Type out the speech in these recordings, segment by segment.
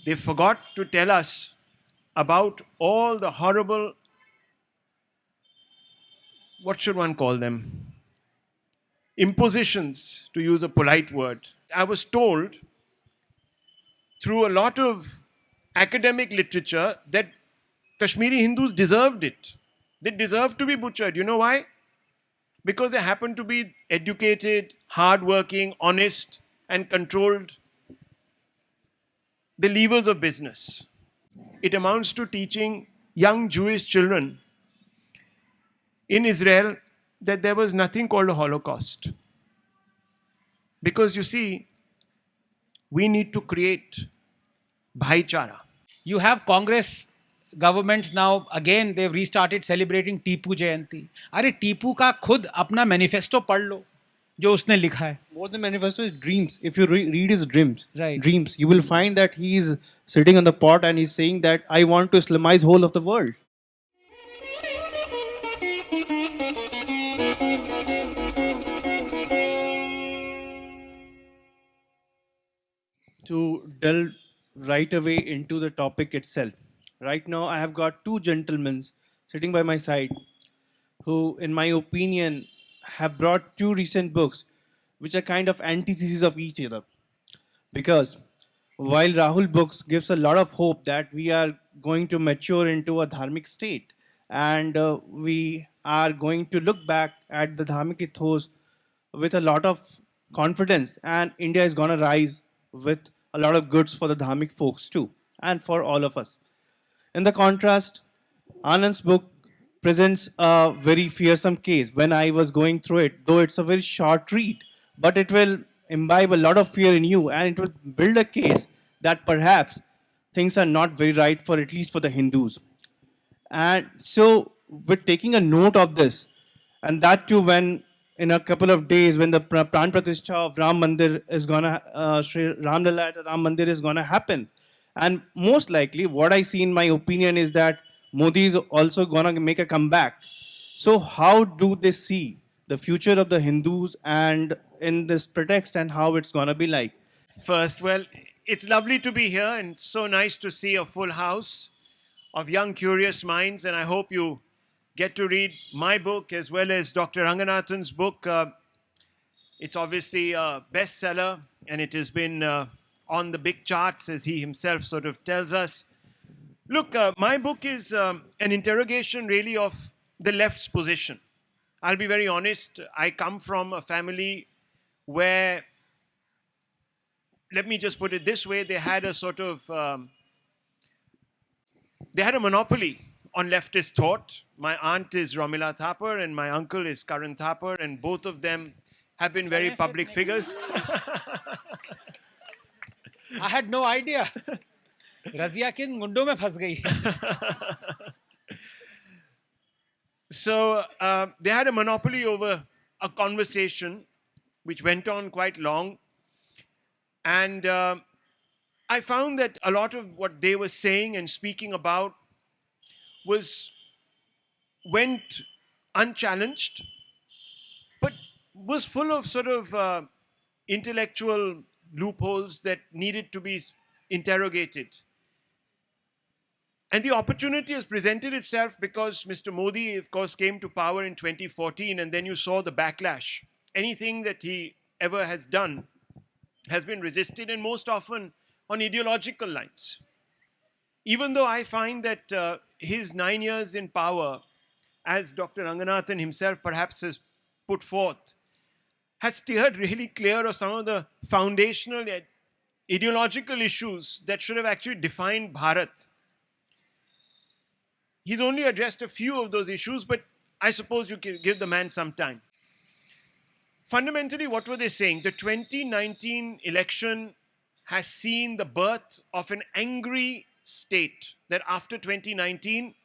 They forgot to tell us about all the horrible, what should one call them? Impositions, to use a polite word. I was told through a lot of academic literature that Kashmiri Hindus deserved it. They deserve to be butchered. You know why? Because they happen to be educated, hardworking, honest, and controlled the levers of business. It amounts to teaching young Jewish children in Israel that there was nothing called a Holocaust. Because you see, we need to create bhaichara. You have Congress governments now again they've restarted celebrating Tipu जयंती. अरे टीपू का खुद अपना manifesto पढ़ लो जो उसने लिखा है. More than manifesto is dreams. If you read his Right. dreams, you will find that he is sitting on the pot and he's saying that I want to Islamize whole of the world. To delve right away into the topic itself. Right now, I have got two gentlemen sitting by my side who, in my opinion, have brought two recent books which are kind of antitheses of each other. Because while Rahul books gives a lot of hope that we are going to mature into a dharmic state and we are going to look back at the dharmic ethos with a lot of confidence and India is going to rise with a lot of goods for the dharmic folks too and for all of us. In the contrast, Anand's book presents a very fearsome case. When I was going through it, though it's a very short read, but it will imbibe a lot of fear in you and it will build a case that perhaps things are not very right for at least for the Hindus. And so, with taking a note of this, and that too, when in a couple of days, when the Pran Pratishtha of Ram Mandir is gonna, Shri Ram Lala at Ram Mandir is gonna happen, and most likely, what I see in my opinion is that Modi is also gonna make a comeback. So, how do they see the future of the Hindus and in this pretext, and how it's gonna be like? First, well, it's lovely to be here and so nice to see a full house of young, curious minds. And I hope you get to read my book as well as Dr. Ranganathan's book. It's obviously a bestseller and it has been on the big charts, as he himself sort of tells us. Look, my book is an interrogation really of the left's position. I'll be very honest, I come from a family where, let me just put it this way, they had a sort of, they had a monopoly on leftist thought. My aunt is Romila Thapar and my uncle is Karan Thapar, and both of them have been very public figures. I had no idea. Razia किन गुंडों में फंस गई. So they had a monopoly over a conversation which went on quite long. And I found that a lot of what they were saying and speaking about went unchallenged, but was full of sort of intellectual loopholes that needed to be interrogated. And the opportunity has presented itself because Mr. Modi, of course, came to power in 2014, and then you saw the backlash. Anything that he ever has done has been resisted, and most often on ideological lines. Even though I find that his 9 years in power, as Dr. Ranganathan himself perhaps has put forth, has steered really clear of some of the foundational ideological issues that should have actually defined Bharat. He's only addressed a few of those issues, but I suppose you can give the man some time. Fundamentally, what were they saying? The 2019 election has seen the birth of an angry state, that after 2019,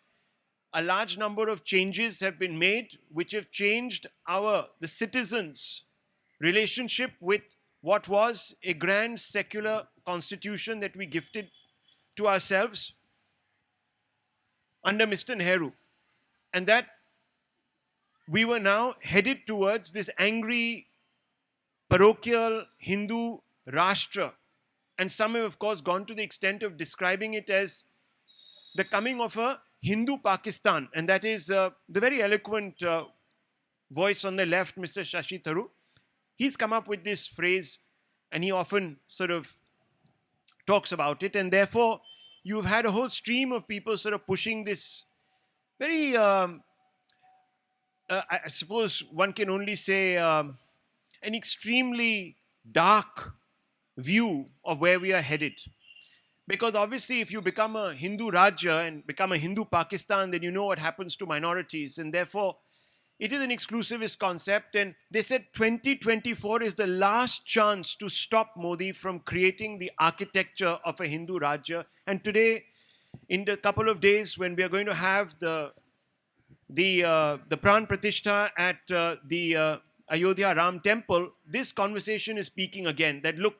a large number of changes have been made which have changed the citizens' relationship with what was a grand secular constitution that we gifted to ourselves under Mr. Nehru. And that we were now headed towards this angry parochial Hindu Rashtra. And some have, of course, gone to the extent of describing it as the coming of a Hindu Pakistan. And that is the very eloquent voice on the left, Mr. Shashi Tharoor. He's come up with this phrase, and he often sort of talks about it. And therefore, you've had a whole stream of people sort of pushing this very, I suppose one can only say, an extremely dark view of where we are headed. Because obviously, if you become a Hindu Rajya and become a Hindu Pakistan, then you know what happens to minorities. And therefore, it is an exclusivist concept. And they said 2024 is the last chance to stop Modi from creating the architecture of a Hindu Rajya. And today, in a couple of days, when we are going to have the Pran Pratishtha at the Ayodhya Ram Temple, this conversation is speaking again that look,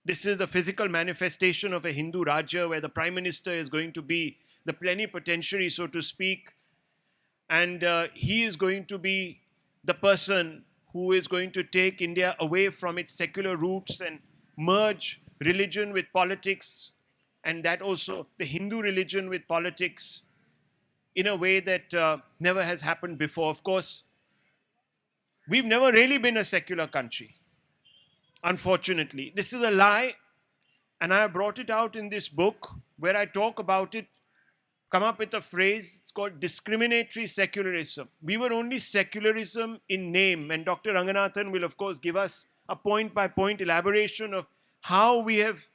this is the physical manifestation of a Hindu Rajya where the Prime Minister is going to be the plenipotentiary, so to speak, and he is going to be the person who is going to take India away from its secular roots and merge religion with politics, and that also the Hindu religion with politics in a way that never has happened before. Of course, we've never really been a secular country. Unfortunately, this is a lie, and I have brought it out in this book where I talk about it, come up with a phrase, it's called discriminatory secularism. We were only secularism in name, and Dr. Ranganathan will of course give us a point-by-point elaboration of how we have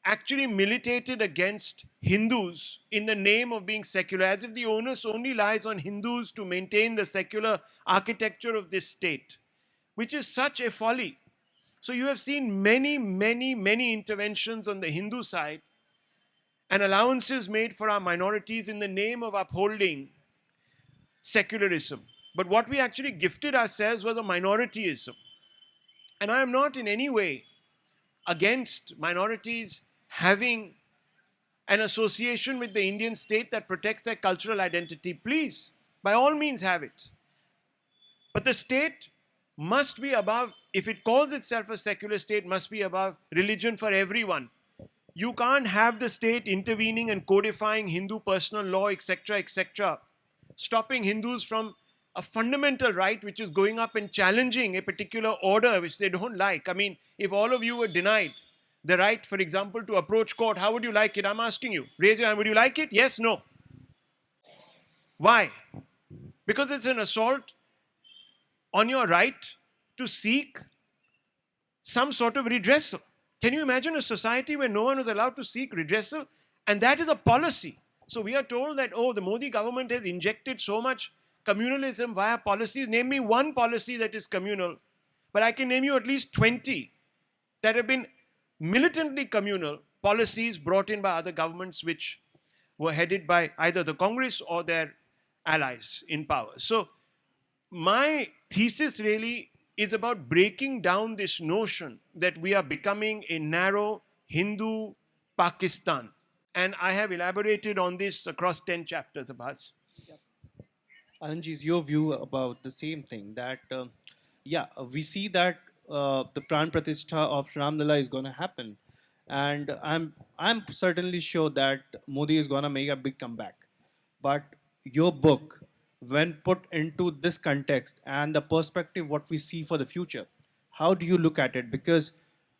actually militated against Hindus in the name of being secular, as if the onus only lies on Hindus to maintain the secular architecture of this state, which is such a folly. So you have seen many, many, many interventions on the Hindu side and allowances made for our minorities in the name of upholding secularism. But what we actually gifted ourselves was a minorityism. And I am not in any way against minorities having an association with the Indian state that protects their cultural identity. Please, by all means, have it. But the state must be above, if it calls itself a secular state, must be above religion for everyone. You can't have the state intervening and codifying Hindu personal law, etc., stopping Hindus from a fundamental right which is going up and challenging a particular order which they don't like. I mean, if all of you were denied the right, for example, to approach court, how would you like it? I'm asking you. Raise your hand. Would you like it? Yes, no. Why? Because it's an assault on your right to seek some sort of redressal. Can you imagine a society where no one is allowed to seek redressal? And that is a policy. So we are told that, oh, the Modi government has injected so much communalism via policies. Name me one policy that is communal. But I can name you at least 20 that have been militantly communal policies brought in by other governments which were headed by either the Congress or their allies in power. So my thesis really is about breaking down this notion that we are becoming a narrow Hindu Pakistan. And I have elaborated on this across 10 chapters, Abbas. Anandji, is your view about the same thing that, we see that the Pran Pratishtha of Ramlala is going to happen. And I'm certainly sure that Modi is going to make a big comeback. But your book, when put into this context and the perspective what we see for the future, how do you look at it? Because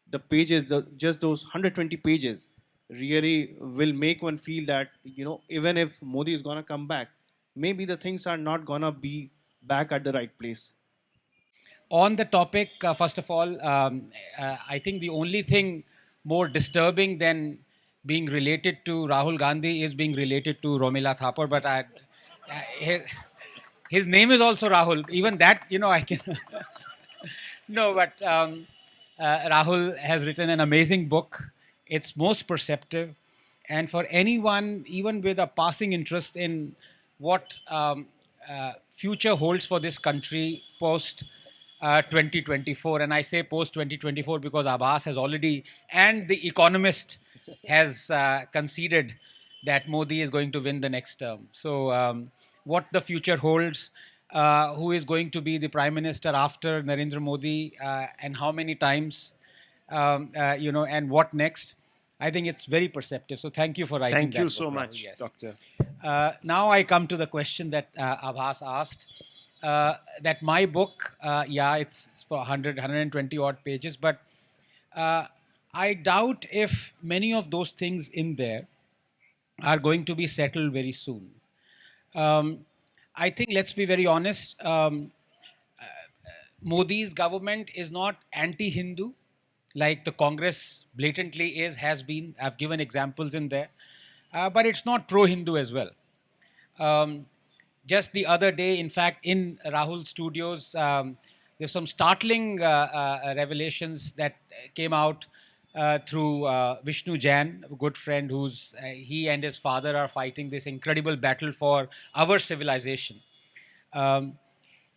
the pages, just those 120 pages, really will make one feel that, even if Modi is going to come back, maybe the things are not going to be back at the right place. On the topic, first of all, I think the only thing more disturbing than being related to Rahul Gandhi is being related to Romila Thapar. But his name is also Rahul. Even that, I can. No, but Rahul has written an amazing book. It's most perceptive. And for anyone, even with a passing interest in what future holds for this country post 2024, and I say post 2024 because Abbas has already, and The Economist has conceded that Modi is going to win the next term. So what the future holds, who is going to be the Prime Minister after Narendra Modi, and how many times, and what next. I think it's very perceptive. So thank you for writing Thank that you book, so Rahul. much, Yes. Doctor. Now I come to the question that Abhas asked. That my book, it's for 100, 120 odd pages, but uh, I doubt if many of those things in there are going to be settled very soon. Um, I think, let's be very honest, Modi's government is not anti-Hindu, like the Congress blatantly is, has been. I've given examples in there, but it's not pro-Hindu as well. Um, just the other day, in fact, in Rahul Studios, there's some startling revelations that came out through Vishnu Jain, a good friend who's he and his father are fighting this incredible battle for our civilization. Um,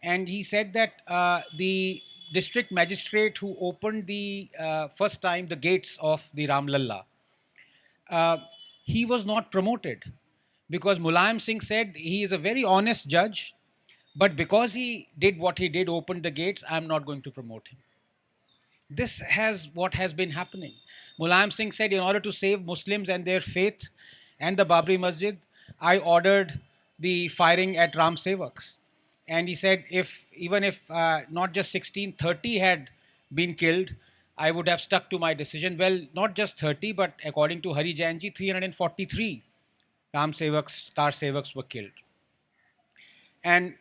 and he said that the district magistrate who opened the first time the gates of the Ramlalla, uh, he was not promoted because Mulayam Singh said he is a very honest judge, but because he did what he did, opened the gates, I'm not going to promote him. This has what has been happening. Mulayam Singh said, in order to save Muslims and their faith and the Babri Masjid, I ordered the firing at Ram Sevaks. And he said, if even if not just 16, 30 had been killed, I would have stuck to my decision. Well, not just 30, but according to Hari Jainji, 343 Ram Sevaks, Star Sevaks were killed. And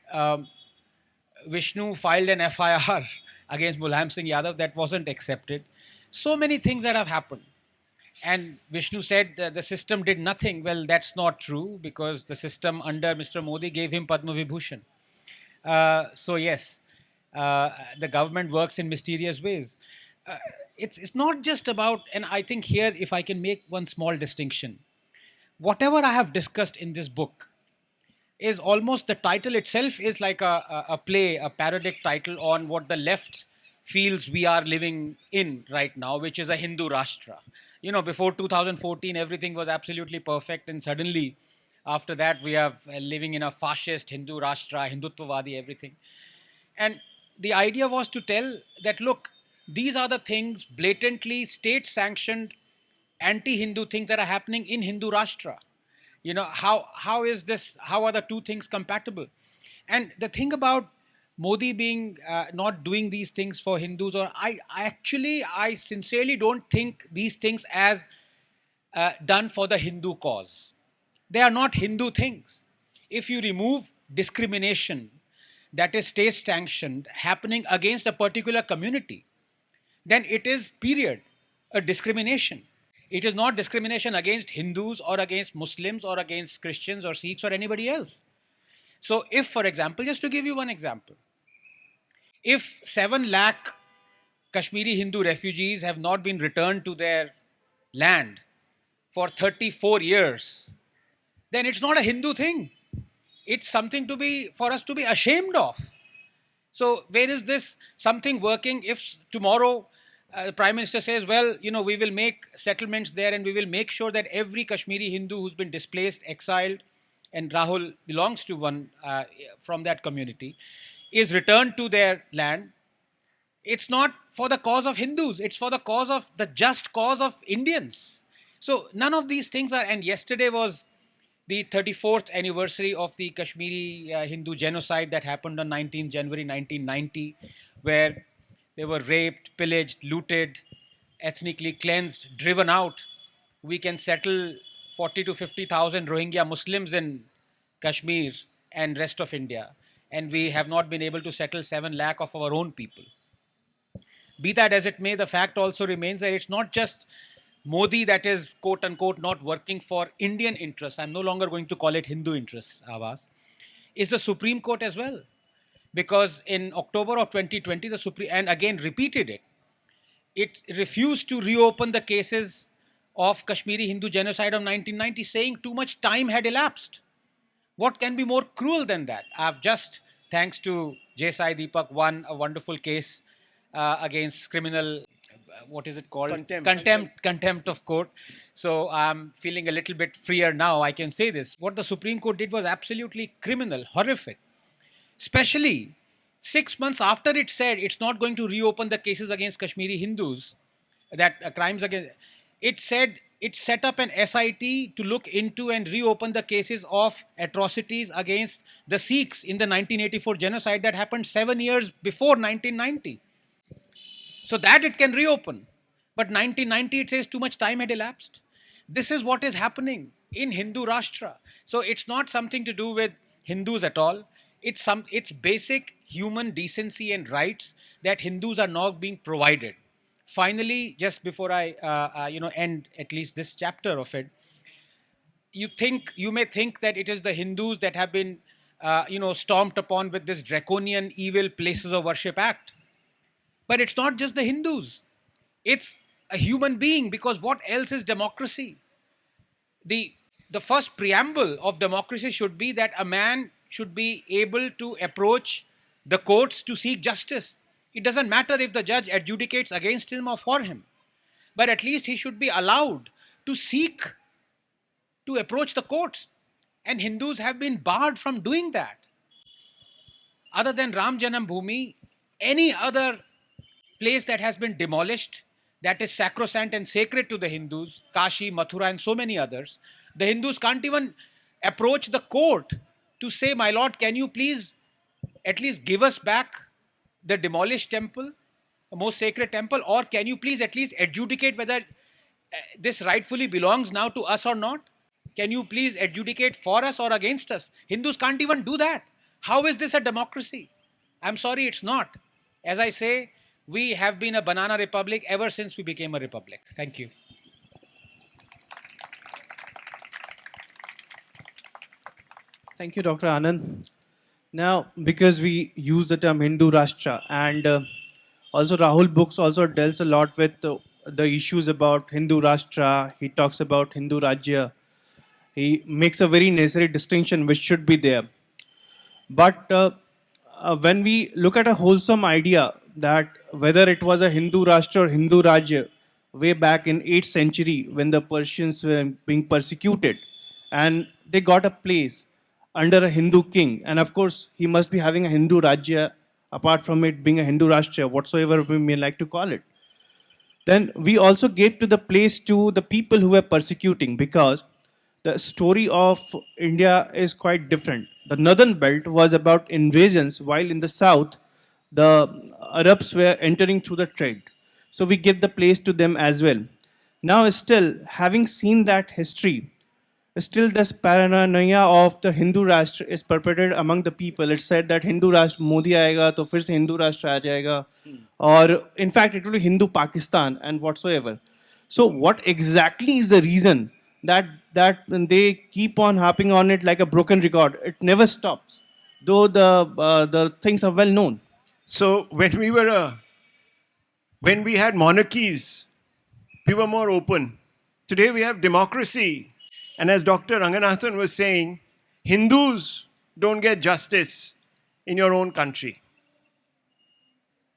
Vishnu filed an FIR against Mulayam Singh Yadav that wasn't accepted. So many things that have happened. And Vishnu said the system did nothing. Well, that's not true because the system under Mr. Modi gave him Padma Vibhushan. So yes, the government works in mysterious ways. It's not just about, and I think here, if I can make one small distinction, whatever I have discussed in this book is almost, the title itself is like a play, a parodic title on what the left feels we are living in right now, which is a Hindu Rashtra. You know, before 2014, everything was absolutely perfect, and suddenly, after that, we are living in a fascist Hindu Rashtra, Hindutvavadi, everything. And the idea was to tell that, look, these are the things, blatantly state sanctioned anti Hindu things that are happening in Hindu Rashtra. You know, how is this, how are the two things compatible? And the thing about Modi being not doing these things for Hindus, or I sincerely don't think these things as done for the Hindu cause. They are not Hindu things. If you remove discrimination that is state sanctioned happening against a particular community, then it is, period, a discrimination. It is not discrimination against Hindus or against Muslims or against Christians or Sikhs or anybody else. So if, for example, just to give you one example, if 7 lakh Kashmiri Hindu refugees have not been returned to their land for 34 years, then it's not a Hindu thing. It's something to be, for us to be ashamed of. So where is this something working if tomorrow the Prime Minister says, well, you know, we will make settlements there and we will make sure that every Kashmiri Hindu who's been displaced, exiled, and Rahul belongs to one from that community, is returned to their land. It's not for the cause of Hindus, it's for the cause of the just cause of Indians. So none of these things are, and yesterday was the 34th anniversary of the Kashmiri Hindu genocide that happened on 19 January 1990, where they were raped, pillaged, looted, ethnically cleansed, driven out. We can settle 40 to 50,000 Rohingya Muslims in Kashmir and rest of India, and we have not been able to settle 7 lakh of our own people. Be that as it may, the fact also remains that it's not just Modi that is, quote unquote, not working for Indian interests. I'm no longer going to call it Hindu interests, Avas. Is the Supreme Court as well. Because in October of 2020, the Supreme, and again repeated it, it refused to reopen the cases of Kashmiri Hindu genocide of 1990, saying too much time had elapsed. What can be more cruel than that? I've just, thanks to J. Sai Deepak, won a wonderful case against criminal, what is it called? Contempt of court. So I'm feeling a little bit freer now. I can say this. What the Supreme Court did was absolutely criminal, horrific. Especially 6 months after it said it's not going to reopen the cases against Kashmiri Hindus, that crimes against, it said it set up an SIT to look into and reopen the cases of atrocities against the Sikhs in the 1984 genocide that happened 7 years before 1990. So that it can reopen. But 1990, it says too much time had elapsed. This is what is happening in Hindu Rashtra. So it's not something to do with Hindus at all. It's basic human decency and rights that Hindus are not being provided. Finally, just before I end at least this chapter of it, you may think that it is the Hindus that have been stomped upon with this draconian evil Places of Worship Act. But it's not just the Hindus. It's a human being, because what else is democracy? The first preamble of democracy should be that a man should be able to approach the courts to seek justice. It doesn't matter if the judge adjudicates against him or for him, but at least he should be allowed to seek to approach the courts. And Hindus have been barred from doing that. Other than Ram Janam Bhoomi, any other place that has been demolished, that is sacrosanct and sacred to the Hindus, Kashi, Mathura, and so many others, the Hindus can't even approach the court to say, my lord, can you please at least give us back the demolished temple, the most sacred temple, or can you please at least adjudicate whether this rightfully belongs now to us or not? Can you please adjudicate for us or against us? Hindus can't even do that. How is this a democracy? I'm sorry, it's not. As I say, we have been a banana republic ever since we became a republic. Thank you. Thank you, Dr. Anand. Now, because we use the term Hindu Rashtra, and also Rahul Books also deals a lot with the issues about Hindu Rashtra. He talks about Hindu Rajya. He makes a very necessary distinction which should be there. But when we look at a wholesome idea that whether it was a Hindu Rashtra or Hindu Rajya, way back in 8th century when the Persians were being persecuted and they got a place under a Hindu king, and of course he must be having a Hindu Rajya apart from it being a Hindu Rashtra, whatsoever we may like to call it. Then we also gave to the place to the people who were persecuting, because the story of India is quite different. The northern belt was about invasions, while in the south, the Arabs were entering through the trade. So we give the place to them as well. Now, still, having seen that history, still this paranoia of the Hindu Rashtra is perpetrated among the people. It's said that Hindu Rashtra, Modi aayega, to fir se Hindu Rashtra aa jayega. Or in fact, it will be Hindu Pakistan and whatsoever. So what exactly is the reason that they keep on harping on it like a broken record? It never stops, though the things are well known. So when we had monarchies, we were more open. Today we have democracy. And as Dr. Ranganathan was saying, Hindus don't get justice in your own country.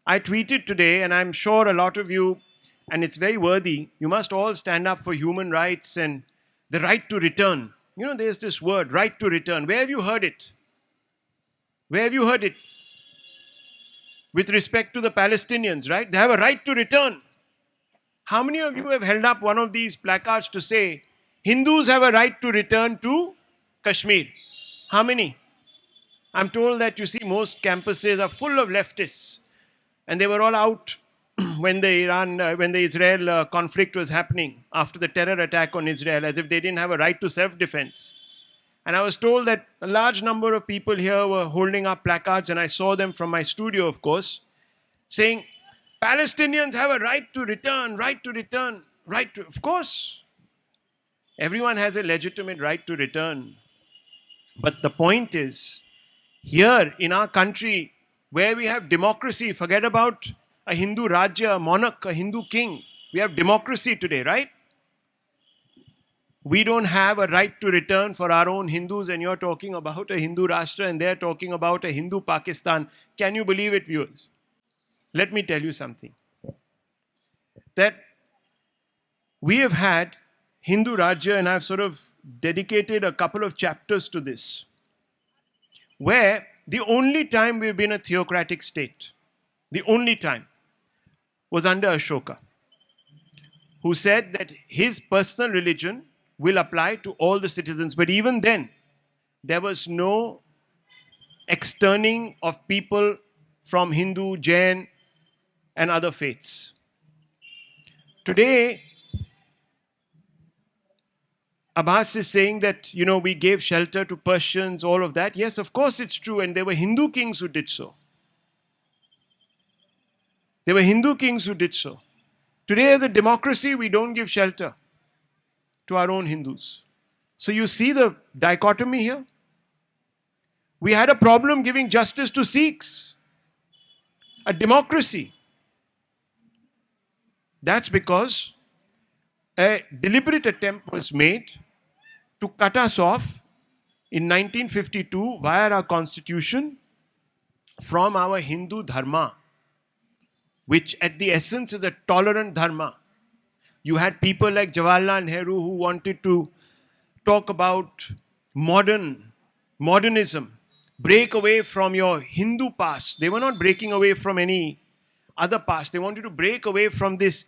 I tweeted today, and I'm sure a lot of you, and it's very worthy, you must all stand up for human rights and the right to return. You know, there's this word, right to return. Where have you heard it? Where have you heard it? With respect to the Palestinians, right? They have a right to return. How many of you have held up one of these placards to say, Hindus have a right to return to Kashmir? How many? I'm told that, you see, most campuses are full of leftists. And they were all out when the Israel conflict was happening, after the terror attack on Israel, as if they didn't have a right to self-defense. And I was told that a large number of people here were holding up placards, and I saw them from my studio, of course, saying, Palestinians have a right to return, right to return, right to... Of course, everyone has a legitimate right to return. But the point is, here in our country, where we have democracy, forget about a Hindu Rajya, a monarch, a Hindu king. We have democracy today, right? We don't have a right to return for our own Hindus, and you're talking about a Hindu Rashtra and they're talking about a Hindu Pakistan. Can you believe it, viewers? Let me tell you something. That we have had Hindu Rajya, and I've sort of dedicated a couple of chapters to this, where the only time we've been a theocratic state, the only time, was under Ashoka, who said that his personal religion will apply to all the citizens. But even then, there was no externing of people from Hindu, Jain, and other faiths. Today, Abbas is saying that, we gave shelter to Persians, all of that. Yes, of course it's true. And there were Hindu kings who did so. There were Hindu kings who did so. Today, as a democracy, we don't give shelter to our own Hindus. So you see the dichotomy here? We had a problem giving justice to Sikhs. A democracy. That's because a deliberate attempt was made to cut us off in 1952 via our constitution from our Hindu dharma, which at the essence is a tolerant dharma. You had people like Jawaharlal Nehru who wanted to talk about modernism, break away from your Hindu past. They were not breaking away from any other past. They wanted to break away from this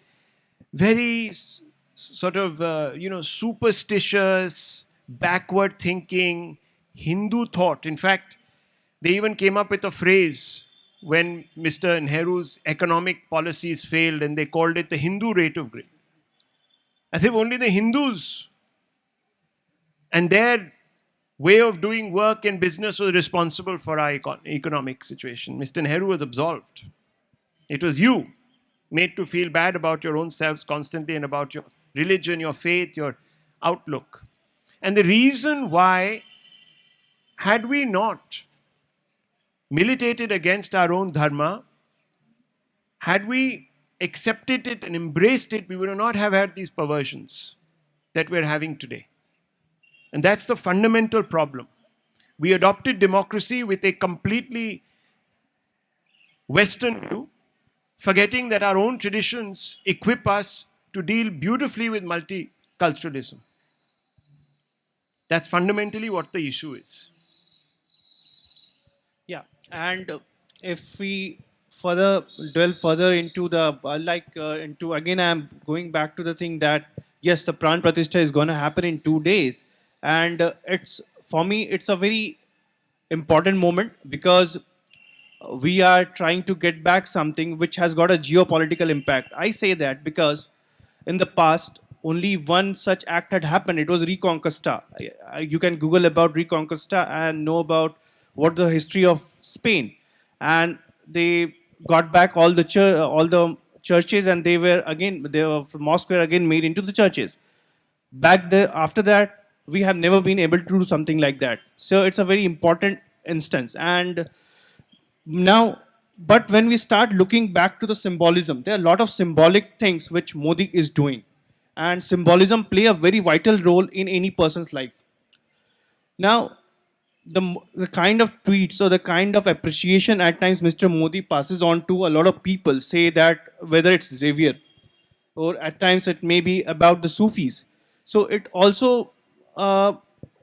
very sort of, superstitious, backward thinking Hindu thought. In fact, they even came up with a phrase when Mr. Nehru's economic policies failed, and they called it the Hindu rate of growth. As if only the Hindus and their way of doing work and business was responsible for our economic situation. Mr. Nehru was absolved. It was you made to feel bad about your own selves constantly and about your religion, your faith, your outlook. And the reason why, had we not militated against our own dharma, had we accepted it and embraced it, we would not have had these perversions that we're having today. And that's the fundamental problem. We adopted democracy with a completely Western view, forgetting that our own traditions equip us to deal beautifully with multiculturalism. That's fundamentally what the issue is. Yeah, and if we further delve further into the into again, I'm going back to the thing that yes, the Pran Pratishtha is going to happen in 2 days, and it's for me it's a very important moment because we are trying to get back something which has got a geopolitical impact. I say that because in the past only one such act had happened. It was Reconquista. You can Google about Reconquista and know about what the history of Spain, and they got back all the churches, and mosques were again made into the churches. Back there, after that, we have never been able to do something like that. So it's a very important instance. And now, but when we start looking back to the symbolism, there are a lot of symbolic things which Modi is doing, and symbolism play a very vital role in any person's life. Now, the kind of tweets or the kind of appreciation at times Mr. Modi passes on to a lot of people, say that whether it's Xavier or at times it may be about the Sufis. So it also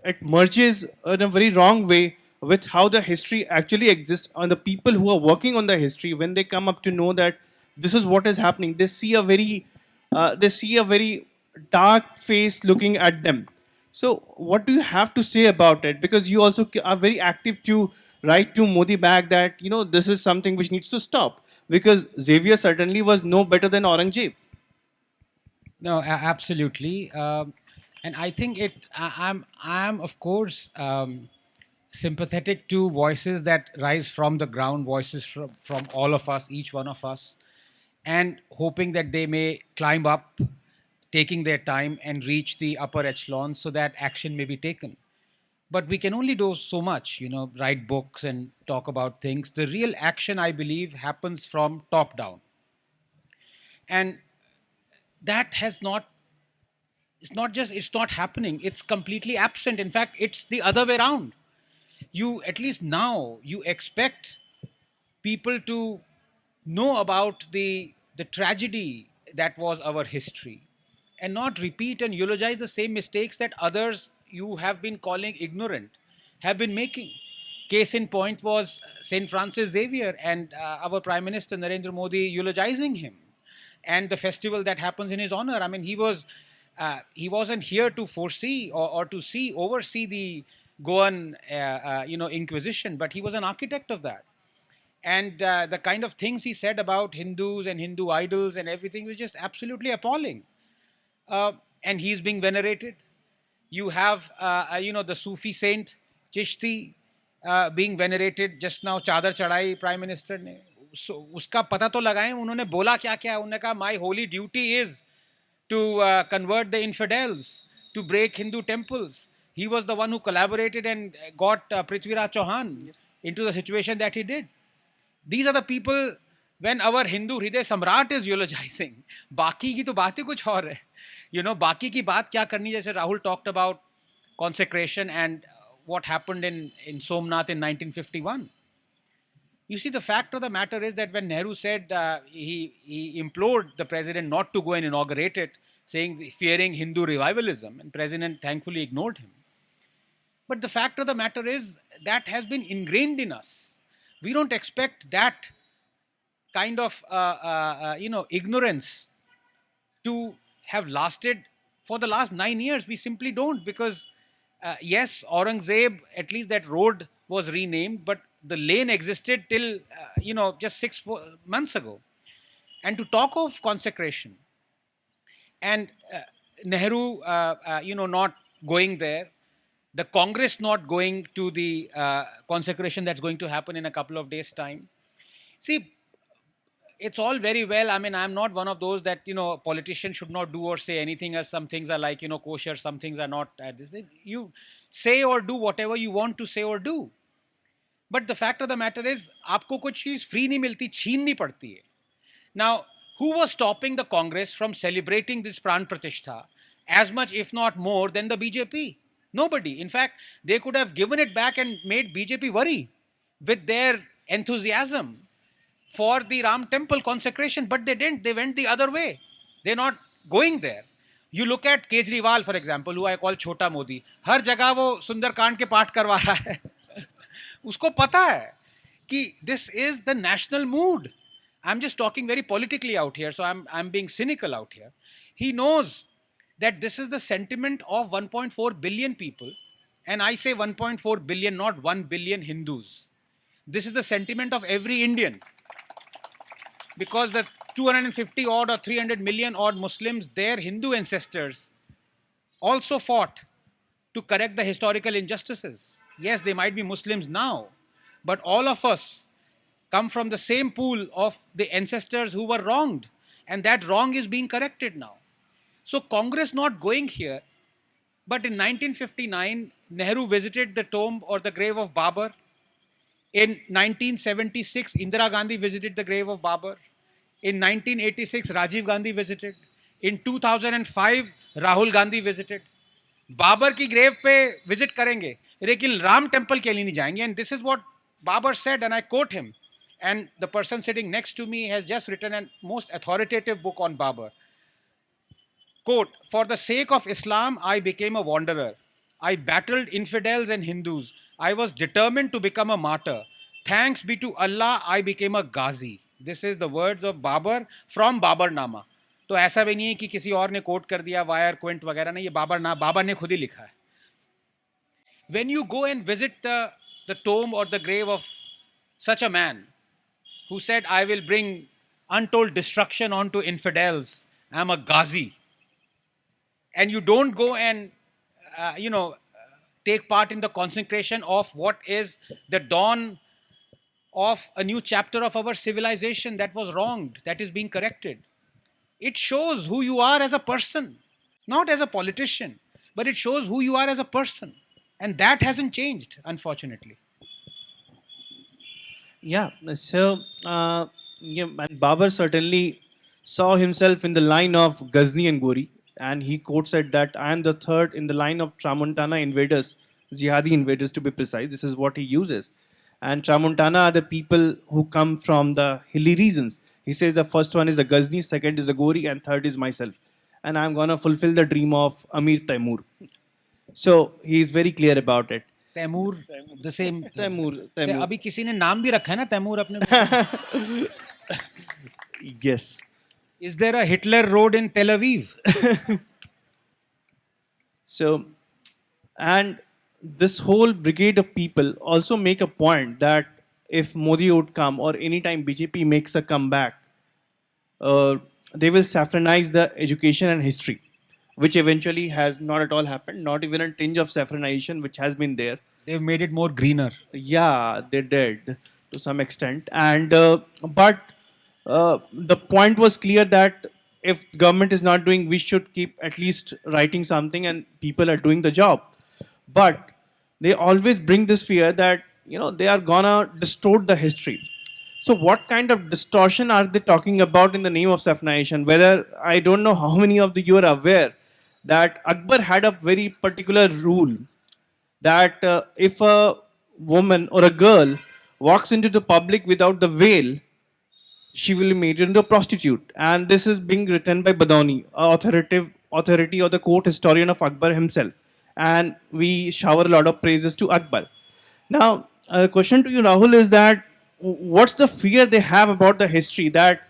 it merges in a very wrong way with how the history actually exists, and the people who are working on the history, when they come up to know that this is what is happening, they see a very dark face looking at them. So what do you have to say about it? Because you also are very active to write to Modi back that this is something which needs to stop, because Xavier certainly was no better than Aurangzeb. No, absolutely. And I think I'm of course sympathetic to voices that rise from the ground, voices from all of us, each one of us, and hoping that they may climb up, taking their time and reach the upper echelons so that action may be taken. But we can only do so much, write books and talk about things. The real action, I believe, happens from top down. And that has not, it's not happening. It's completely absent. In fact, it's the other way around. At least now, you expect people to know about the tragedy that was our history, and not repeat and eulogize the same mistakes that others you have been calling ignorant have been making. Case in point was St. Francis Xavier, and our Prime Minister Narendra Modi eulogizing him. and the festival that happens in his honor. I mean, he wasn't here to foresee or to oversee the Goan Inquisition, but he was an architect of that. And the kind of things he said about Hindus and Hindu idols and everything was just absolutely appalling. And he's being venerated. You have, the Sufi saint Chishti being venerated. Just now, Chadar Chadai Prime Minister ने उसका पता तो लगाएं उन्होंने बोला क्या क्या उन्होंने कहा my holy duty is to convert the infidels, to break Hindu temples. He was the one who collaborated and got Prithviraj Chauhan into the situation that he did. These are the people when our Hindu Hriday Samrat is eulogizing. बाकी की तो बात ही कुछ और है. बाकी की बात क्या करनी, जैसे Rahul talked about consecration and what happened in Somnath in 1951. You see, the fact of the matter is that when Nehru said he implored the president not to go and inaugurate it, fearing Hindu revivalism, and president thankfully ignored him. But the fact of the matter is that has been ingrained in us. We don't expect that kind of ignorance to have lasted for the last 9 years. We simply don't, because yes, Aurangzeb, at least that road was renamed, but the lane existed till just 4 months ago. And to talk of consecration and Nehru not going there, the Congress not going to the consecration that's going to happen in a couple of days' time. See, it's all very well. I mean, I'm not one of those that, politicians should not do or say anything, as some things are like, kosher, some things are not. You say or do whatever you want to say or do. But the fact of the matter is, आपको कुछ चीज़ free नहीं मिलती, छीननी पड़ती है. Now, who was stopping the Congress from celebrating this Pran Pratishtha as much, if not more, than the BJP? Nobody. In fact, they could have given it back and made BJP worry with their enthusiasm for the Ram temple consecration, but they didn't. They went the other way. They're not going there. You look at Kejriwal, for example, who I call Chhota Modi. हर जगह वो सुंदरकांड के पाठ करवा रहा है. उसको पता है कि this is the national mood. I'm just talking very politically out here, so I'm being cynical out here. He knows that this is the sentiment of 1.4 billion people, and I say 1.4 billion, not 1 billion Hindus. This is the sentiment of every Indian, because the 250 odd or 300 million odd Muslims, their Hindu ancestors also fought to correct the historical injustices. Yes, they might be Muslims now, but all of us come from the same pool of the ancestors who were wronged, and that wrong is being corrected now. So Congress not going here, but in 1959, Nehru visited the tomb or the grave of Babur. In 1976, Indira Gandhi visited the grave of Babur. In 1986, Rajiv Gandhi visited. In 2005, Rahul Gandhi visited. Babar की grave पे visit करेंगे, लेकिन Ram temple के लिए नहीं जाएंगे. And this is what Babar said, and I quote him. And the person sitting next to me has just written an most authoritative book on Babar. Quote, for the sake of Islam, I became a wanderer. I battled infidels and Hindus. I was determined to become a martyr. Thanks be to Allah, I became a ghazi. This is the words of Babar from Babarnama. तो ऐसा भी नहीं है कि किसी और ने coat कर दिया, वायर क्विंट वगैरह नहीं, ये बाबर ने खुद ही लिखा है. When you go and visit the tomb or the grave of such a man who said, I will bring untold destruction onto infidels, I am a ghazi, and you don't go and take part in the consecration of what is the dawn of a new chapter of our civilization that was wronged, that is being corrected. It shows who you are as a person, not as a politician, but it shows who you are as a person. And that hasn't changed, unfortunately. Yeah, so and Babur certainly saw himself in the line of Ghazni and Gori, and he quotes it that I am the third in the line of Tramontana invaders, jihadi invaders to be precise. This is what he uses. And Tramontana are the people who come from the hilly regions. He says the first one is a Ghazni, second is a Gori, and third is myself. And I'm going to fulfill the dream of Amir Taimur. So he is very clear about it. Taimur, the same. Taimur. अभी किसी ने नाम भी रखा है ना तैमूर अपने. Yes. Is there a Hitler Road in Tel Aviv? So, and this whole brigade of people also make a point that if Modi would come or anytime BJP makes a comeback, they will saffronize the education and history, which eventually has not at all happened, not even a tinge of saffronization, which has been there. They've made it more greener. Yeah, they did to some extent, and but the point was clear that if government is not doing, we should keep at least writing something, and people are doing the job. But they always bring this fear that they are gonna distort the history. So what kind of distortion are they talking about in the name of saffronization? Whether I don't know how many of you are aware that Akbar had a very particular rule that if a woman or a girl walks into the public without the veil, she will be made into a prostitute. And this is being written by Badauni, authority or the court historian of Akbar himself. And we shower a lot of praises to Akbar. Now, a question to you, Rahul, is that what's the fear they have about the history that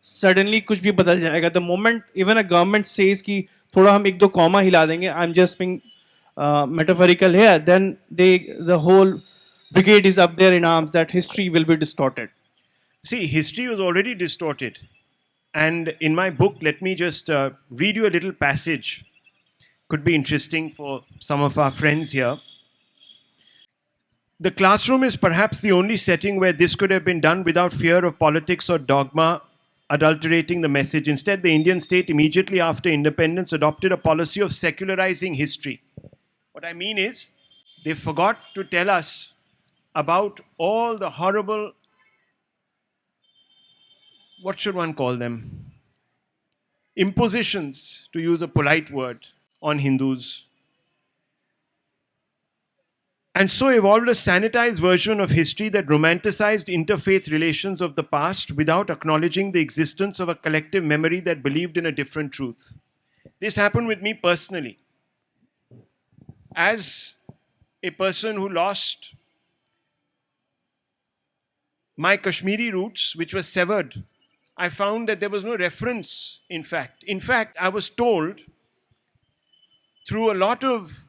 suddenly कुछ भी बदल जाएगा? The moment even a government says कि थोड़ा हम एक दो comma हिला देंगे, I'm just being metaphorical here, then the whole brigade is up there in arms that history will be distorted. See, history was already distorted. And in my book, let me just read you a little passage. Could be interesting for some of our friends here. The classroom is perhaps the only setting where this could have been done without fear of politics or dogma adulterating the message. Instead, the Indian state immediately after independence adopted a policy of secularizing history. What I mean is, they forgot to tell us about all the horrible, what should one call them? Impositions, to use a polite word, on Hindus. And so evolved a sanitized version of history that romanticized interfaith relations of the past without acknowledging the existence of a collective memory that believed in a different truth. This happened with me personally. As a person who lost my Kashmiri roots, which were severed, I found that there was no reference, in fact. In fact, I was told through a lot of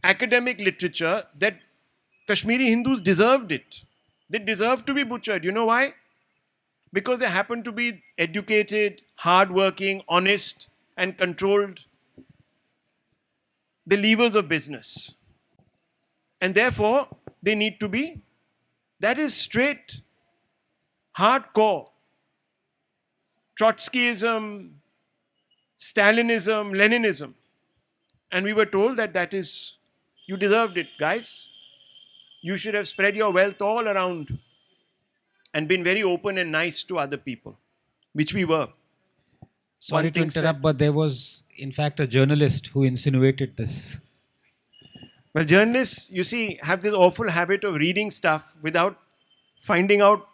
academic literature that Kashmiri Hindus deserved it. They deserved to be butchered. You know why? Because they happened to be educated, hardworking, honest, and controlled the levers of business. And therefore, they need to be, that is straight, hardcore Trotskyism, Stalinism, Leninism. And we were told that that is, you deserved it, guys. You should have spread your wealth all around and been very open and nice to other people, which we were. Sorry to interrupt, but there was, in fact, a journalist who insinuated this. Well, journalists, you see, have this awful habit of reading stuff without finding out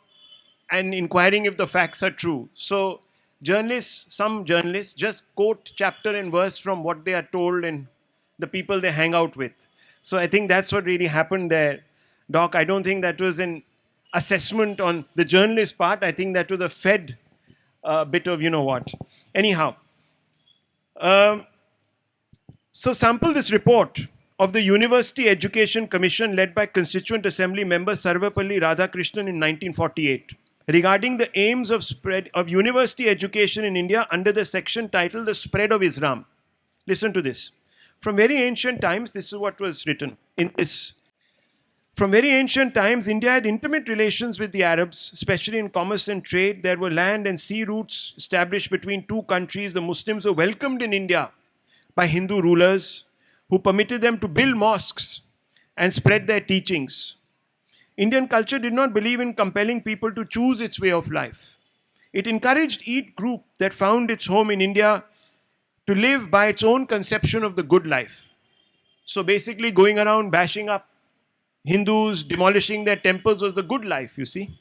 and inquiring if the facts are true. So, some journalists just quote chapter and verse from what they are told and the people they hang out with. So, I think that's what really happened there. Doc, I don't think that was an assessment on the journalist part. I think that was a fed bit of you know what. Anyhow, so sample this report of the University Education Commission led by Constituent Assembly member Sarvepalli Radhakrishnan in 1948 regarding the aims of spread of university education in India under the section titled The Spread of Islam. Listen to this. From very ancient times, this is what was written in this. From very ancient times, India had intimate relations with the Arabs, especially in commerce and trade. There were land and sea routes established between two countries. The Muslims were welcomed in India by Hindu rulers who permitted them to build mosques and spread their teachings. Indian culture did not believe in compelling people to choose its way of life. It encouraged each group that found its home in India to live by its own conception of the good life. So basically going around bashing up Hindus, demolishing their temples was the good life, you see.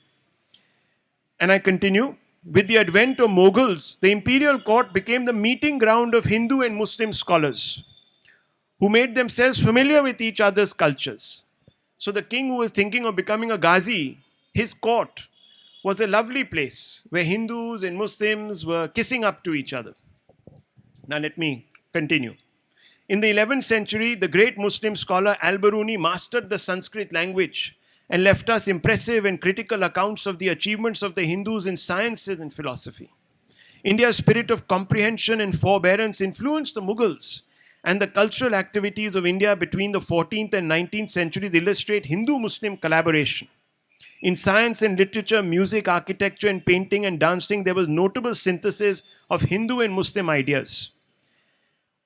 And I continue. With the advent of Mughals, the imperial court became the meeting ground of Hindu and Muslim scholars who made themselves familiar with each other's cultures. So the king who was thinking of becoming a Ghazi, his court was a lovely place where Hindus and Muslims were kissing up to each other. Now, let me continue. In the 11th century, the great Muslim scholar Al-Biruni mastered the Sanskrit language and left us impressive and critical accounts of the achievements of the Hindus in sciences and philosophy. India's spirit of comprehension and forbearance influenced the Mughals, and the cultural activities of India between the 14th and 19th centuries illustrate Hindu-Muslim collaboration. In science and literature, music, architecture, and painting and dancing, there was notable synthesis of Hindu and Muslim ideas.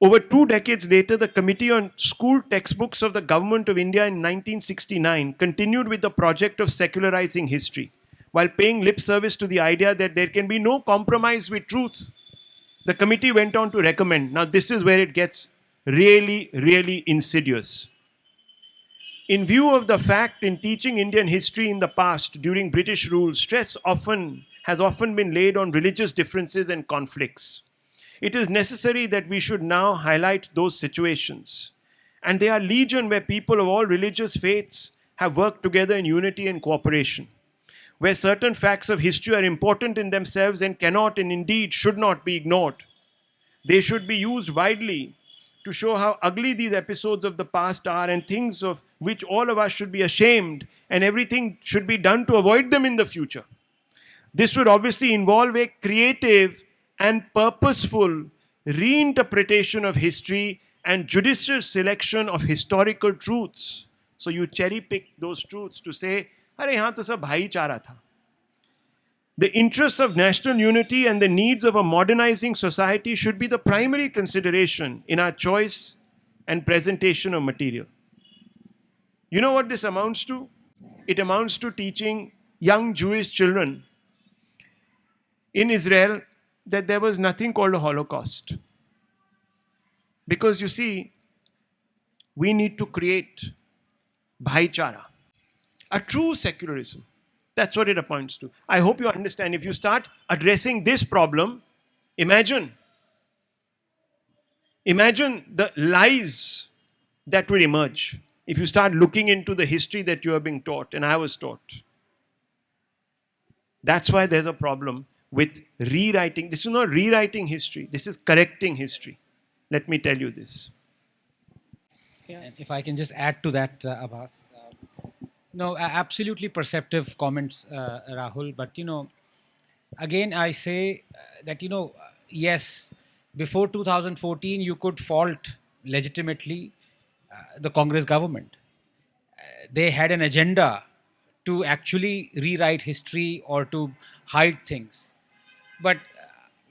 Over 2 decades later, the Committee on School Textbooks of the Government of India in 1969 continued with the project of secularizing history, while paying lip service to the idea that there can be no compromise with truth. The committee went on to recommend, now this is where it gets really, really insidious. In view of the fact in teaching Indian history in the past during British rule, stress has often been laid on religious differences and conflicts. It is necessary that we should now highlight those situations. And they are legion where people of all religious faiths have worked together in unity and cooperation, where certain facts of history are important in themselves and cannot and indeed should not be ignored. They should be used widely to show how ugly these episodes of the past are and things of which all of us should be ashamed, and everything should be done to avoid them in the future. This would obviously involve a creative and purposeful reinterpretation of history and judicious selection of historical truths. So you cherry pick those truths to say, "Arey, yahan to sab bhaichara tha." The interests of national unity and the needs of a modernizing society should be the primary consideration in our choice and presentation of material. You know what this amounts to? It amounts to teaching young Jewish children in Israel that there was nothing called a Holocaust. Because you see, we need to create bhaichara, a true secularism. That's what it amounts to. I hope you understand. If you start addressing this problem, imagine the lies that will emerge if you start looking into the history that you are being taught and I was taught. That's why there's a problem with rewriting. This is not rewriting history. This is correcting history. Let me tell you this. And if I can just add to that, Abbas. No, absolutely perceptive comments, Rahul. But, again, I say that, yes, before 2014, you could fault legitimately the Congress government. They had an agenda to actually rewrite history or to hide things. But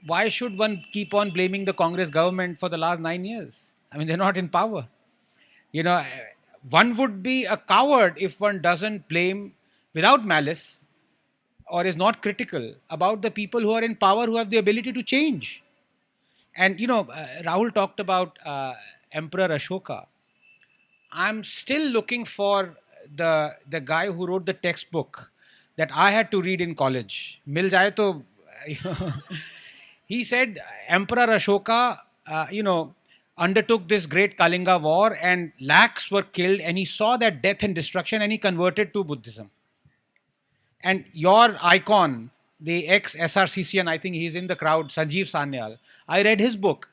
why should one keep on blaming the Congress government for the last 9 years? I mean, they're not in power. One would be a coward if one doesn't blame without malice or is not critical about the people who are in power who have the ability to change. And, Rahul talked about Emperor Ashoka. I'm still looking for the guy who wrote the textbook that I had to read in college. Mil jaye to, he said Emperor Ashoka, undertook this great Kalinga war and lakhs were killed, and he saw that death and destruction and he converted to Buddhism. And your icon, the ex-SRCCN, I think he's in the crowd, Sanjeev Sanyal, I read his book.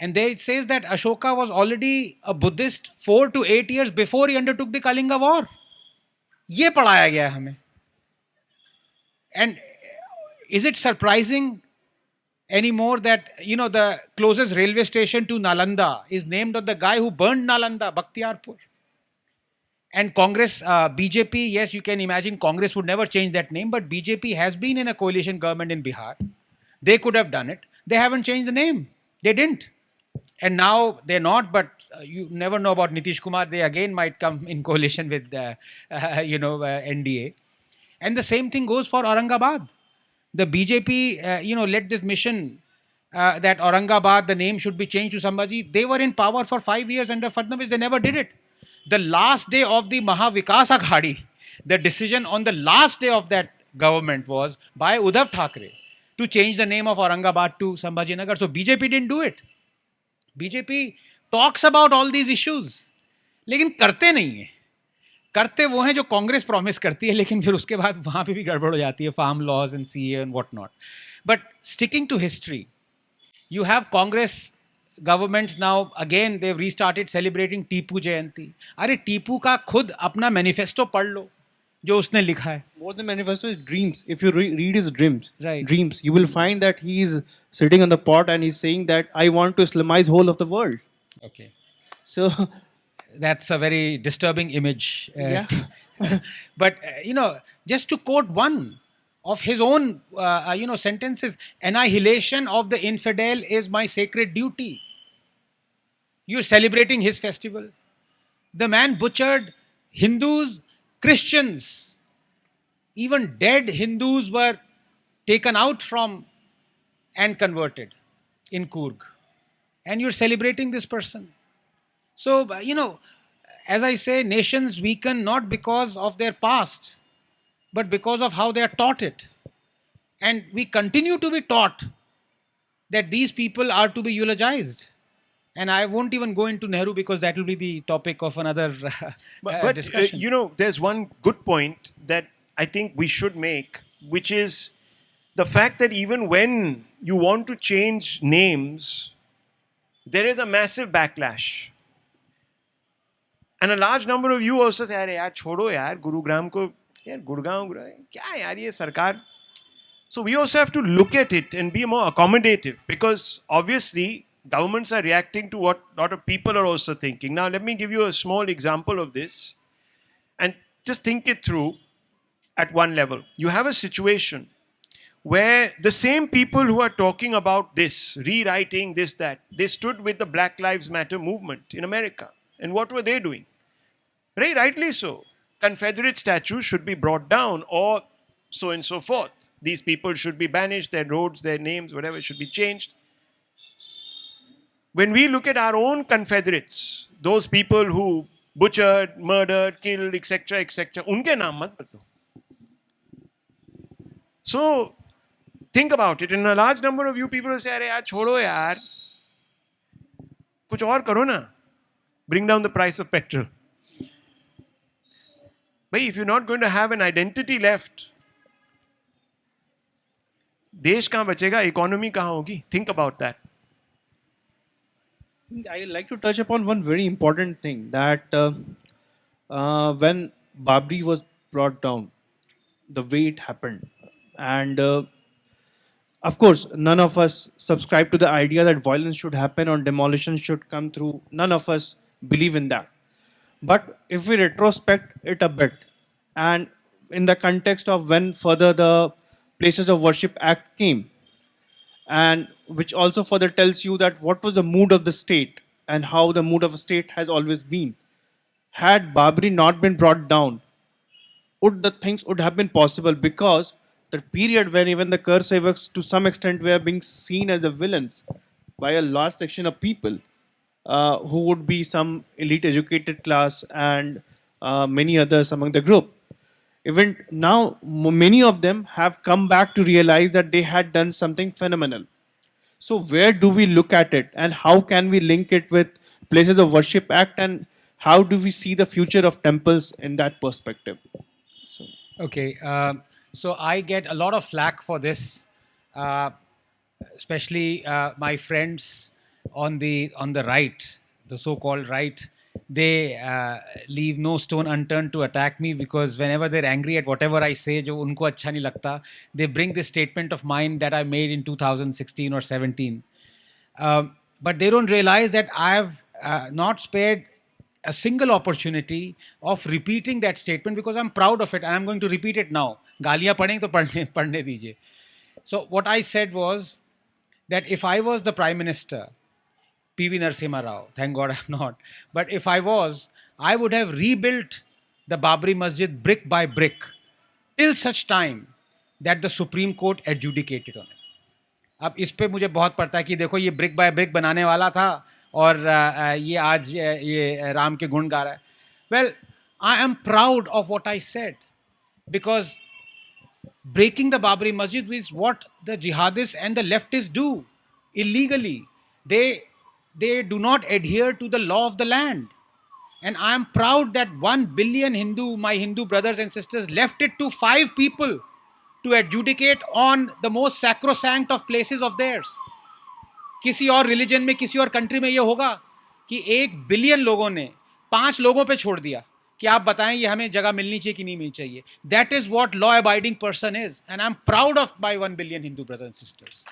And there it says that Ashoka was already a Buddhist 4 to 8 years before he undertook the Kalinga war. ये पढ़ाया गया हमें. And is it surprising anymore that, the closest railway station to Nalanda is named of the guy who burned Nalanda, Bakhtiyarpur? And Congress, BJP, yes, you can imagine Congress would never change that name, but BJP has been in a coalition government in Bihar. They could have done it. They haven't changed the name. They didn't. And now they're not, but you never know about Nitish Kumar. They again might come in coalition with, NDA. And the same thing goes for Aurangabad. The BJP, led this mission that Aurangabad, the name should be changed to Sambhaji. They were in power for 5 years under Fadnavis. They never did it. The last day of the Mahavikas Aghadi, the decision on the last day of that government was by Uddhav Thackeray to change the name of Aurangabad to Sambhaji Nagar. So BJP didn't do it. BJP talks about all these issues, लेकिन करते नहीं है. करते वो हैं जो Congress promise करती है, लेकिन फिर उसके बाद वहाँ पे भी गड़बड़ हो जाती है, farm laws and CA and what not. But sticking to history, you have Congress governments now, again they've restarted celebrating Tipu Jayanti. अरे टीपू का खुद अपना मैनिफेस्टो पढ़ लो जो उसने लिखा है. More than manifesto is dreams. If you read his Right. dreams, you will find that he is sitting on the pot and he's saying that I want to Islamize whole of the world. Okay. So That's a very disturbing image. Yeah. But, just to quote one of his own, sentences, annihilation of the infidel is my sacred duty. You're celebrating his festival. The man butchered Hindus, Christians. Even dead Hindus were taken out from and converted in Coorg. And you're celebrating this person. So, as I say, nations weaken not because of their past, but because of how they are taught it. And we continue to be taught that these people are to be eulogized. And I won't even go into Nehru because that will be the topic of another But discussion. there's one good point that I think we should make, which is the fact that even when you want to change names, there is a massive backlash. And a large number of you also say, "Arey yaar, छोड़ो यार, Gurugram को, यार Gurgaon, क्या यार ये सरकार." So we also have to look at it and be more accommodative, because obviously governments are reacting to what a lot of people are also thinking. Now, let me give you a small example of this and just think it through at one level. You have a situation where the same people who are talking about this, rewriting this, that, they stood with the Black Lives Matter movement in America. And what were they doing? Very rightly so. Confederate statues should be brought down, or so and so forth. These people should be banished, their roads, their names, whatever should be changed. When we look at our own Confederates, those people who butchered, murdered, killed, etc., unke naam mat bata. So, think about it. And a large number of you people will say, "Arey yaar, छोड़ो यार, कुछ और करो ना. Bring down the price of petrol." But if you're not going to have an identity left, देश कहाँ बचेगा, economy कहाँ होगी? Think about that. I like to touch upon one very important thing, that when Babri was brought down, the way it happened, and of course, none of us subscribe to the idea that violence should happen or demolition should come through. None of us believe in that. But if we retrospect it a bit, and in the context of when further the Places of Worship Act came, and which also further tells you that what was the mood of the state and how the mood of a state has always been. Had Babri not been brought down, the things would have been possible, because the period when even the Kursevaks to some extent were being seen as the villains by a large section of people who would be some elite educated class and many others among the group. Even now, many of them have come back to realize that they had done something phenomenal. So where do we look at it, and how can we link it with Places of Worship Act, and how do we see the future of temples in that perspective? So, Okay, so I get a lot of flack for this, especially my friends on the right, the so-called right. They leave no stone unturned to attack me, because whenever they're angry at whatever I say, जो उनको अच्छा नहीं लगता, they bring this statement of mine that I made in 2016 or 17. But they don't realize that I have not spared a single opportunity of repeating that statement, because I'm proud of it and I'm going to repeat it now. गालियाँ पढ़ें तो पढ़ने दीजिए. So what I said was that if I was the Prime Minister, P.V. Narasimha Rao, thank God I'm not, but if I was, I would have rebuilt the Babri Masjid brick by brick till such time that the Supreme Court adjudicated on it. अब इस पे मुझे बहुत पड़ता है कि देखो ये ब्रिक बाय ब्रिक बनाने वाला था और ये आज ये राम के गुण गा रहा है. Well, I am proud of what I said, because breaking the Babri Masjid is what the jihadists and the leftists do illegally. They do not adhere to the law of the land. And I am proud that 1 billion my Hindu brothers and sisters, left it to 5 people to adjudicate on the most sacrosanct of places of theirs. किसी और religion में, किसी और country में ये होगा कि 1 billion लोगों ने 5 लोगों पे छोड़ दिया कि आप बताएं ये हमें जगह मिलनी चाहिए कि नहीं मिलनी चाहिए. That is what law abiding person is, and I'm proud of my 1 billion Hindu brothers and sisters.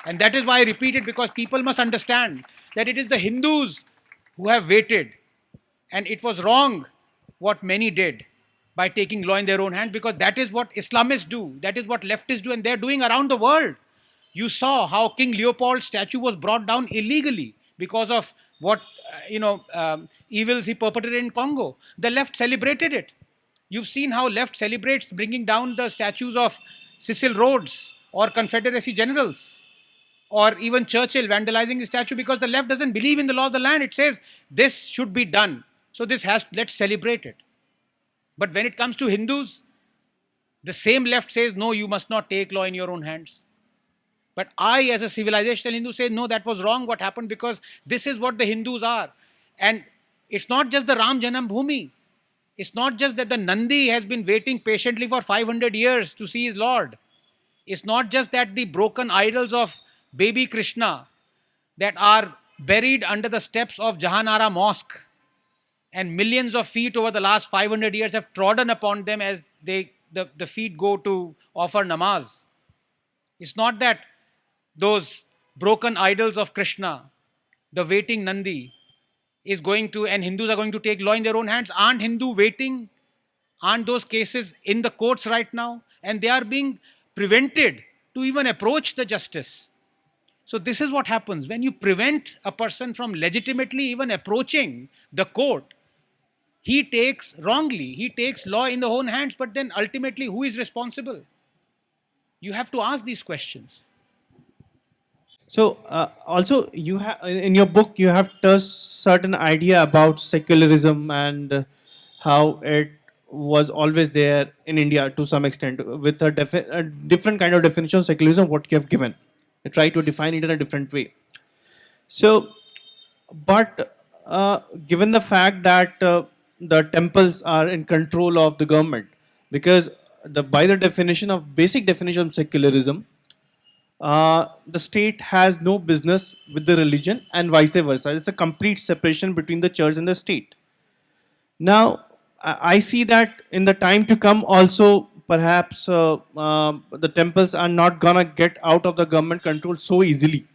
And that is why I repeat it, because people must understand that it is the Hindus who have waited, and it was wrong what many did by taking law in their own hand, because that is what Islamists do, that is what leftists do, and they're doing around the world. You saw how King Leopold's statue was brought down illegally because of what evils he perpetrated in Congo. The left celebrated it. You've seen how left celebrates bringing down the statues of Cecil Rhodes or Confederacy generals, or even Churchill vandalizing his statue, because the left doesn't believe in the law of the land. It says this should be done, so let's celebrate it. But when it comes to Hindus, the same left says no, you must not take law in your own hands. But I, as a civilizational Hindu, say no, that was wrong what happened, because this is what the Hindus are. And it's not just the Ram Janam Bhoomi. It's not just that the Nandi has been waiting patiently for 500 years to see his Lord. It's not just that the broken idols of baby Krishna that are buried under the steps of Jahanara Mosque and millions of feet over the last 500 years have trodden upon them as the feet go to offer namaz. It's not that those broken idols of Krishna, the waiting Nandi, is going to, and Hindus are going to take law in their own hands. Aren't Hindu waiting? Aren't those cases in the courts right now? And they are being prevented to even approach the justice. So this is what happens when you prevent a person from legitimately even approaching the court. He takes law in the own hands, but then ultimately who is responsible? You have to ask these questions. So also you have in your book you have touched certain idea about secularism and how it was always there in India to some extent, with a different kind of definition of secularism what you have given. I try to define it in a different way. So, but given the fact that the temples are in control of the government, because by the basic definition of secularism, the state has no business with the religion and vice versa. It's a complete separation between the church and the state. Now, I see that in the time to come also, perhaps the temples are not gonna get out of the government control so easily.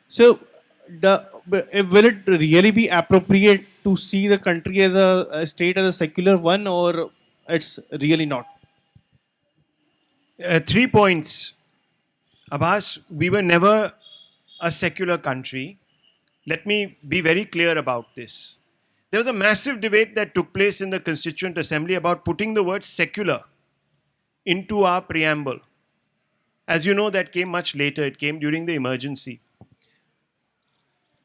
So, will it really be appropriate to see the country as a state as a secular one, or it's really not? 3 points. Abbas, we were never a secular country. Let me be very clear about this. There was a massive debate that took place in the Constituent Assembly about putting the word secular into our preamble. As you know, that came much later. It came during the emergency.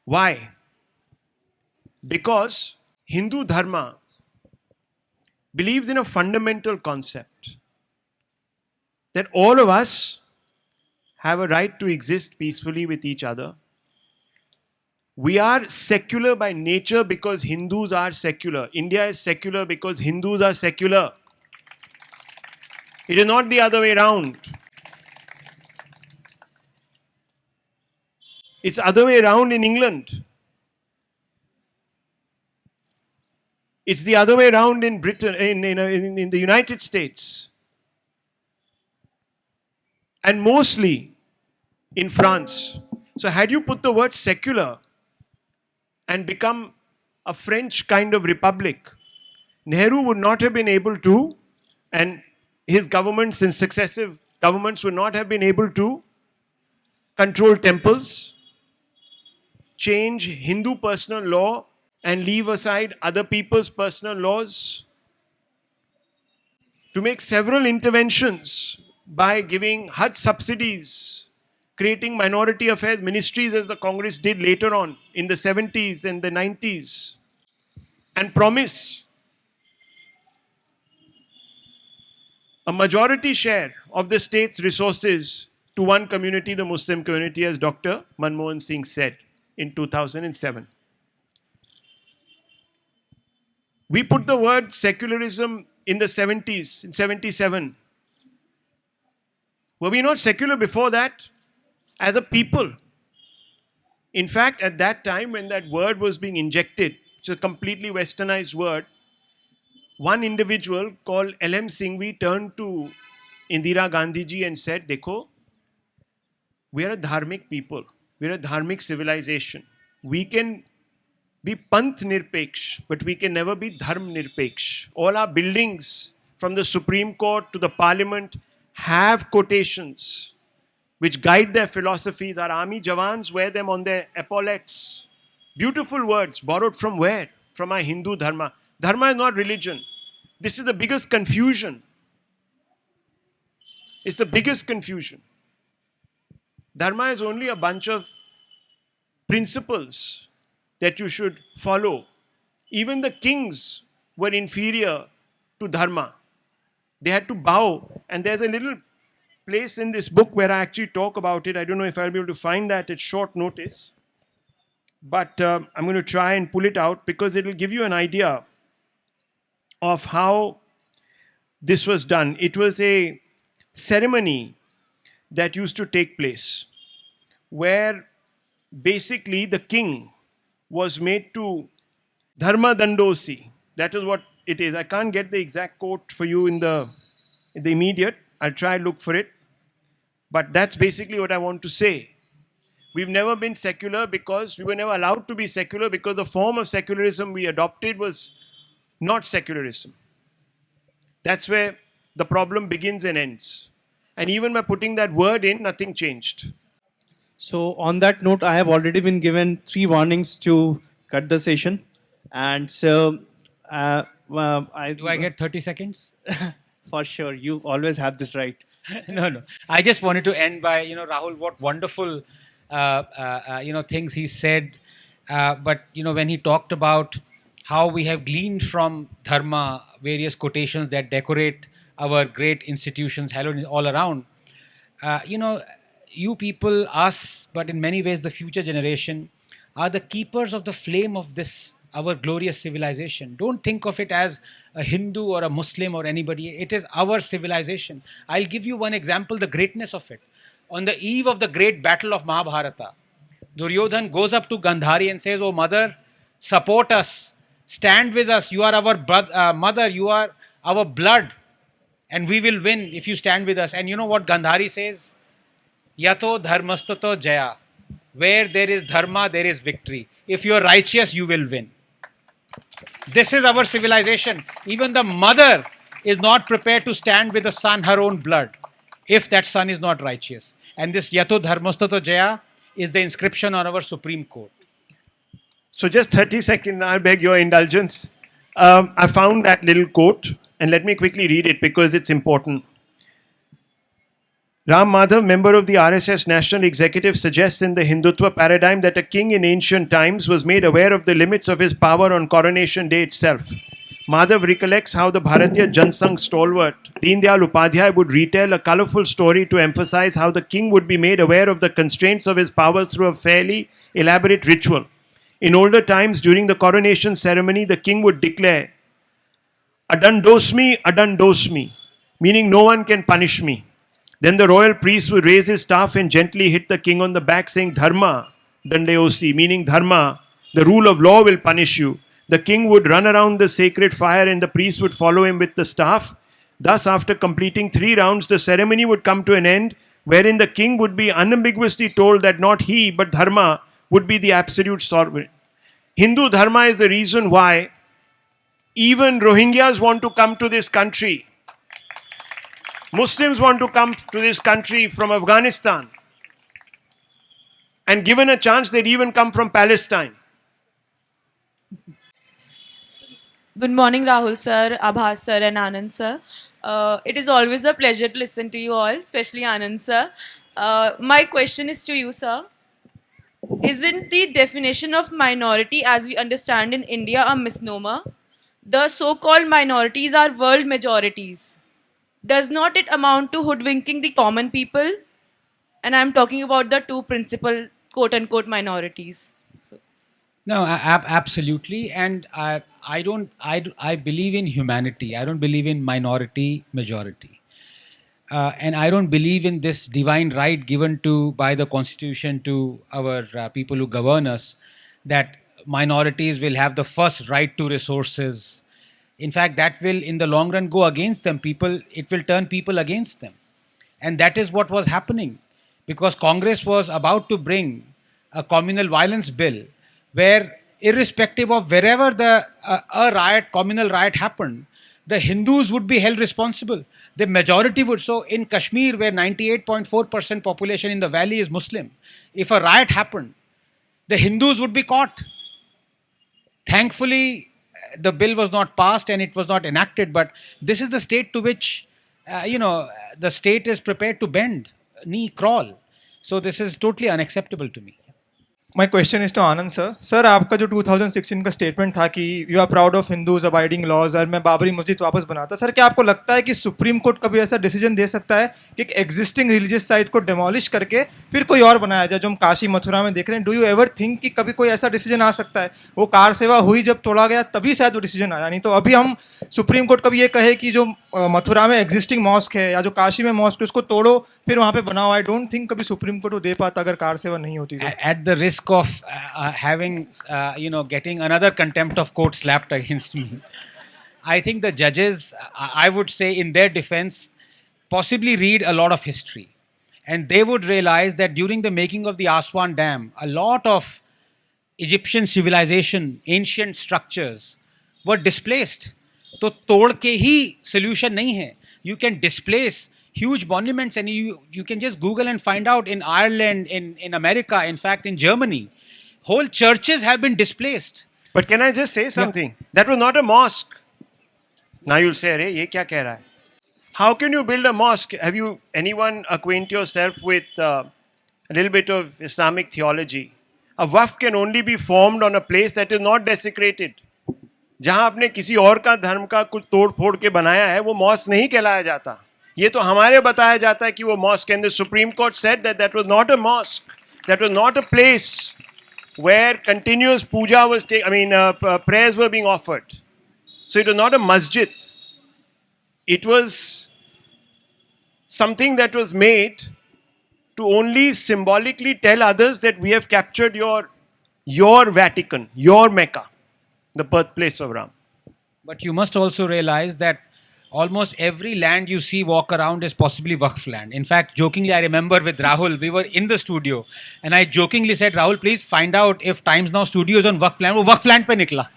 Why? Because Hindu Dharma believes in a fundamental concept that all of us have a right to exist peacefully with each other. We are secular by nature because Hindus are secular. India is secular because Hindus are secular. It is not the other way around. It's the other way around in England. It's the other way around in Britain, in the United States. And mostly in France. So had you put the word secular and become a French kind of republic, Nehru would not have been able to, and his governments and successive governments would not have been able to control temples, change Hindu personal law and leave aside other people's personal laws, to make several interventions by giving Hajj subsidies, creating minority affairs ministries as the Congress did later on in the 70s and the 90s, and promise a majority share of the state's resources to one community, the Muslim community, as Dr. Manmohan Singh said in 2007. We put the word secularism in the 70s, in 77. Were we not secular before that as a people? In fact, at that time when that word was being injected, it's a completely westernized word, one individual called L.M. Singhvi turned to Indira Gandhi ji and said, Dekho, we are a dharmic people. We are a dharmic civilization. We can be panth nirpeksh, but we can never be dharm nirpeksh. All our buildings, from the Supreme Court to the Parliament, have quotations which guide their philosophies. Our army jawans wear them on their epaulets. Beautiful words borrowed from where? From our Hindu dharma. Dharma is not religion. This is the biggest confusion. It's the biggest confusion. Dharma is only a bunch of principles that you should follow. Even the kings were inferior to dharma. They had to bow. And there's a little place in this book where I actually talk about it. I don't know if I'll be able to find that at short notice. But I'm going to try and pull it out because it'll give you an idea of how this was done. It was a ceremony that used to take place where basically the king was made to dharma dandosi. That is what it is. I can't get the exact quote for you in the immediate. I'll try and look for it. But that's basically what I want to say. We've never been secular because we were never allowed to be secular because the form of secularism we adopted was not secularism. That's where the problem begins and ends. And even by putting that word in, nothing changed. So on that note, I have already been given 3 warnings to cut the session, and so Do I get 30 seconds? for sure you always have this right. No. I just wanted to end by, Rahul, what wonderful, things he said. But, when he talked about how we have gleaned from dharma various quotations that decorate our great institutions hallowed all around. You people, us, but in many ways the future generation, are the keepers of the flame of this, our glorious civilization. Don't think of it as a Hindu or a Muslim or anybody. It is our civilization. I'll give you one example, the greatness of it. On the eve of the great battle of Mahabharata, Duryodhan goes up to Gandhari and says, "Oh mother, support us, stand with us. You are our mother, you are our blood, and we will win if you stand with us." And you know what Gandhari says? Yato dharmastato jaya. Where there is dharma, there is victory. If you are righteous, you will win. This is our civilization. Even the mother is not prepared to stand with the son, her own blood, if that son is not righteous. And this Yato dharmastato jaya is the inscription on our Supreme Court. So just 30 seconds, I beg your indulgence. I found that little quote, and let me quickly read it because it's important. Ram Madhav, member of the RSS National Executive, suggests in the Hindutva paradigm that a king in ancient times was made aware of the limits of his power on coronation day itself. Madhav recollects how the Bharatiya Jansangh stalwart Deen Dayal Upadhyay would retell a colorful story to emphasize how the king would be made aware of the constraints of his powers through a fairly elaborate ritual. In older times, during the coronation ceremony, the king would declare, Adandosmi, meaning no one can punish me. Then the royal priest would raise his staff and gently hit the king on the back, saying, Dharma, Dandayosi, meaning Dharma, the rule of law will punish you. The king would run around the sacred fire and the priest would follow him with the staff. Thus, after completing 3 rounds, the ceremony would come to an end, wherein the king would be unambiguously told that not he, but Dharma, would be the absolute sovereign. Hindu Dharma is the reason why even Rohingyas want to come to this country. Muslims want to come to this country from Afghanistan. And given a chance, they'd even come from Palestine. Good morning, Rahul sir, Abhas sir, and Anand sir. It is always a pleasure to listen to you all, especially Anand sir. My question is to you, sir. Isn't the definition of minority as we understand in India a misnomer? The so-called minorities are world majorities. Does not it amount to hoodwinking the common people? And I'm talking about the 2 principal quote-unquote minorities. So. No, absolutely. And I believe in humanity. I don't believe in minority majority. And I don't believe in this divine right given to by the constitution to our people who govern us, that minorities will have the first right to resources. In fact, that will in the long run go against them. It will turn people against them. And that is what was happening, because Congress was about to bring a communal violence bill where, irrespective of wherever communal riot happened, the Hindus would be held responsible. The majority would. So in Kashmir, where 98.4% population in the valley is Muslim, if a riot happened, the Hindus would be caught. Thankfully, the bill was not passed and it was not enacted, but this is the state to which, the state is prepared to bend, knee crawl. So this is totally unacceptable to me. My question is to Anand sir. Sir, आपका जो 2016 का statement था कि you are proud of Hindus abiding laws और मैं बाबरी मस्जिद वापस बनाता, सर क्या आपको लगता है कि सुप्रीम कोर्ट कभी ऐसा डिसीजन दे सकता है कि एक एग्जिस्टिंग रिलीजियस साइट को डेमोलिश करके फिर कोई और बनाया जाए, जो हम काशी मथुरा में देख रहे हैं? डू यू एवर थिंक कि कभी कोई ऐसा डिसीजन आ सकता है? वो कार सेवा हुई जब तोड़ा गया तभी शायद वो डिसीजन आया, नहीं तो अभी हम सुप्रीम कोर्ट कभी ये कहे कि जो मथुरा में एग्जिस्टिंग मॉस्क है या जो काशी में मॉस्क है उसको तोड़ो फिर वहाँ पे बनाओ। आई डोंट थिंक कभी सुप्रीम कोर्ट वो दे पाता अगर कार सेवा नहीं होती तो। At the risk of having, getting another contempt of court slapped against me, I think the judges, I would say in their defense, possibly read a lot of history. And they would realize that during the making of the Aswan Dam, a lot of Egyptian civilization, ancient structures were displaced. तो तोड़ के ही solution नहीं है. You can displace huge monuments, and you can just Google and find out in Ireland, in America, in fact in Germany, whole churches have been displaced. But can I just say something? That was not a mosque. Now you'll say, "Arey, ye kya keh raha hai?" How can you build a mosque? Have you anyone acquaint yourself with a little bit of Islamic theology? A waqf can only be formed on a place that is not desecrated. जहां आपने किसी और का धर्म का कुछ तोड़ फोड़ के बनाया है वो मॉस्क नहीं कहलाया जाता. ये तो हमारे बताया जाता है कि वो mosque. And the Supreme Court said that that was not a mosque, that was not a place where continuous puja was prayers were being offered. So it was not a masjid. It was something that was made to only symbolically tell others that we have captured your Vatican, your Mecca, the birthplace of Ram. But you must also realize that almost every land you see walk around is possibly Waqf land. In fact, jokingly, I remember with Rahul, we were in the studio and I jokingly said, Rahul, please find out if Times Now studio is on Waqf land. वो Waqf land पे निकला.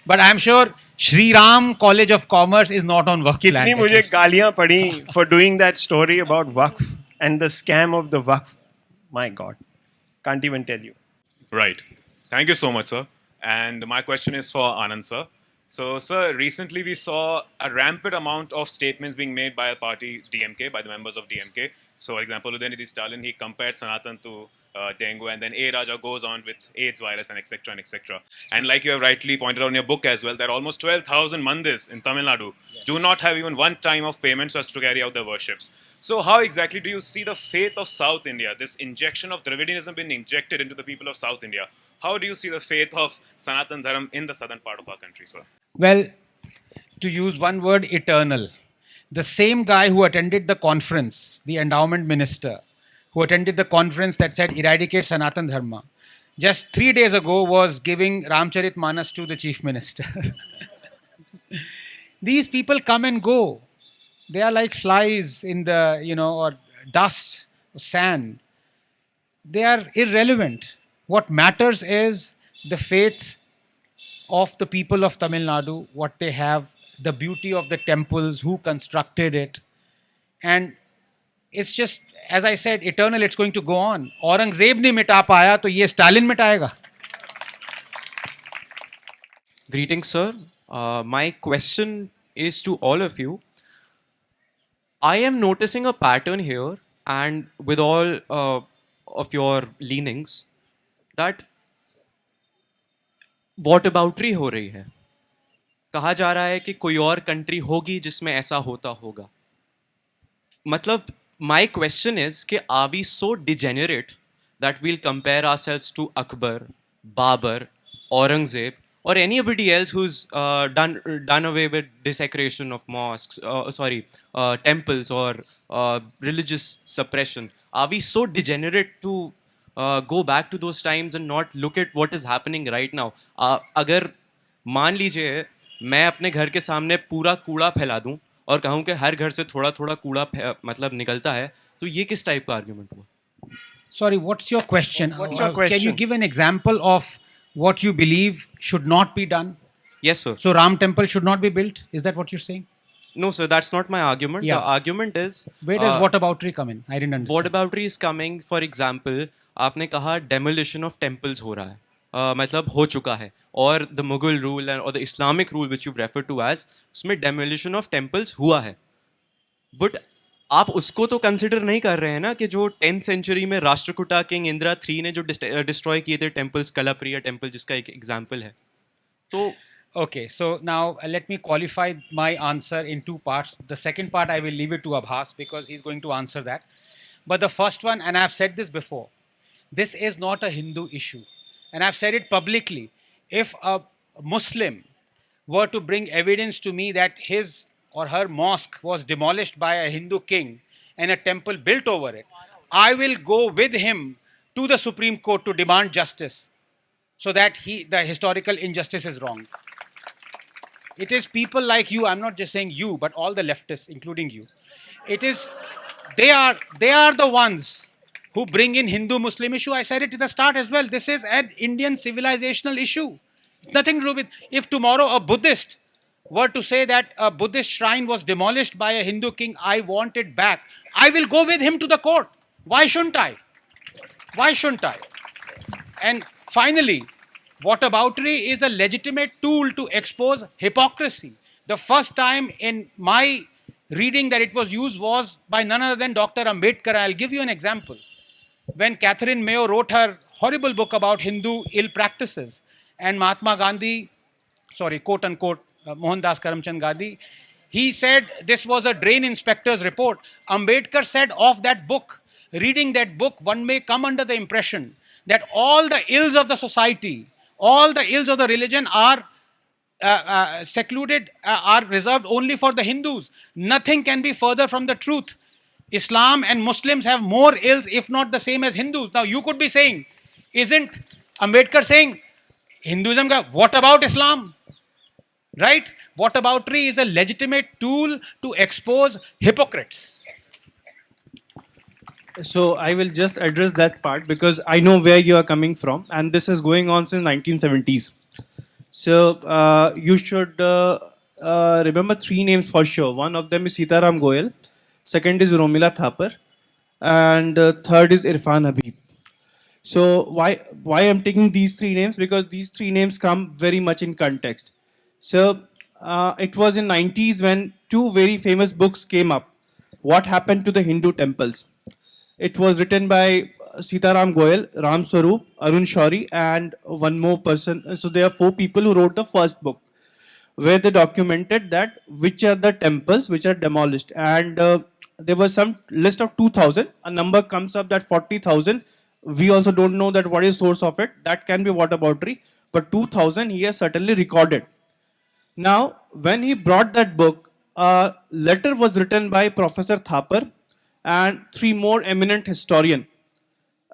But I'm sure Shri Ram College of Commerce is not on Waqf land. कितनी मुझे गालियां पड़ी for doing that story about Waqf and the scam of the Waqf. My God, can't even tell you. Right. Thank you so much, sir. And my question is for Anand, sir. So, sir, recently we saw a rampant amount of statements being made by a party, DMK, by the members of DMK. So, for example, Udayanidhi Stalin, he compared Sanatan to dengue, and then A. Raja goes on with AIDS virus and etc. and etc. And like you have rightly pointed out in your book as well, that almost 12,000 mandirs in Tamil Nadu do not have even one time of payment so as to carry out their worships. So, how exactly do you see the faith of South India, this injection of Dravidianism being injected into the people of South India? How do you see the faith of Sanatan Dharam in the southern part of our country, sir? Well, to use one word, eternal. The same guy who attended the conference, the endowment minister, who attended the conference that said eradicate Sanatan Dharma, just 3 days ago was giving Ramcharitmanas to the chief minister. These people come and go. They are like flies in the, or dust, or sand. They are irrelevant. What matters is the faith of the people of Tamil Nadu, what they have, the beauty of the temples, who constructed it. And it's just, as I said, eternal, it's going to go on. Aurangzeb ne mita paya, to ye Stalin mitayega. Greetings, sir. My question is to all of you. I am noticing a pattern here, and with all of your leanings, that what अबाउटरी हो रही है. कहा जा रहा है कि कोई और कंट्री होगी जिसमें ऐसा होता होगा. मतलब माई क्वेश्चन इज कि are we so degenerate that we'll compare ourselves to Akbar Babar, Aurangzeb, or anybody else who's done away with desecration of mosques, temples, or religious suppression? Are we so degenerate to go back to those times and not look at what is happening right now? अगर मान लीजिए मैं अपने घर के सामने पूरा कूड़ा फैला दूं और कहूं कि हर घर से थोड़ा थोड़ा कूड़ा मतलब निकलता है, तो ये किस टाइप का आर्गुमेंट हुआ? Sorry, what's your question? What's your Can you question? give an example of what you believe should not be done? Yes, sir. So Ram temple should not be built? Is that what you're saying? No, sir, that's not my argument. Yeah. The argument is Where does whataboutery come in? I didn't understand. whataboutery is coming. For example, आपने कहा demolition of temples हो रहा है, मतलब हो चुका है, और the Mughal rule and or the Islamic rule which you refer to as, उसमें demolition of temples हुआ है. But आप उसको तो कंसिडर नहीं कर रहे हैं ना कि जो 10th सेंचुरी में राष्ट्रकूटा किंग इंदिरा 3 ने जो डिस्ट्रॉय किए थे टेम्पल्स, कलाप्रिया टेम्पल जिसका एक एग्जांपल है. तो Okay, so now let me qualify my answer in two parts. The second part I will leave it to Abhas because he's going to answer that. But the first one, and I've said this before, this is not a Hindu issue. And I've said it publicly. If a Muslim were to bring evidence to me that his or her mosque was demolished by a Hindu king and a temple built over it, I will go with him to the Supreme Court to demand justice so that the historical injustice is wrong. It is people like you, I'm not just saying you, but all the leftists, including you. It is, they are the ones who bring in Hindu-Muslim issue. I said it at the start as well. This is an Indian civilizational issue. Nothing to do with, if tomorrow a Buddhist were to say that a Buddhist shrine was demolished by a Hindu king, I want it back, I will go with him to the court. Why shouldn't I? Why shouldn't I? And finally, whataboutery is a legitimate tool to expose hypocrisy. The first time in my reading that it was used was by none other than Dr. Ambedkar. I'll give you an example. When Catherine Mayo wrote her horrible book about Hindu ill practices, and Mahatma Gandhi, quote unquote, Mohandas Karamchand Gandhi, he said this was a drain inspector's report. Ambedkar said of that book, reading that book, one may come under the impression that all the ills of the society, all the ills of the religion are secluded, are reserved only for the Hindus. Nothing can be further from the truth. Islam and Muslims have more ills, if not the same as Hindus. Now you could be saying, isn't Ambedkar saying Hinduism, what about Islam? Right? Whataboutery is a legitimate tool to expose hypocrites. So I will just address that part because I know where you are coming from, and this is going on since 1970s. So you should remember three names for sure. One of them is Sitaram Goyal, second is Romila Thapar, and third is Irfan Habib. So why I'm taking these three names? Because these three names come very much in context. So it was in 90s when two very famous books came up. What happened to the Hindu temples? It was written by Sitaram Goyal, Ram Swaroop, Arun Shourie, and one more person. So there are four people who wrote the first book, where they documented that which are the temples which are demolished. And there was some list of 2,000. A number comes up that 40,000. We also don't know that what is source of it. That can be whataboutery. But 2,000 he has certainly recorded. Now, when he brought that book, a letter was written by Professor Thapar and three more eminent historians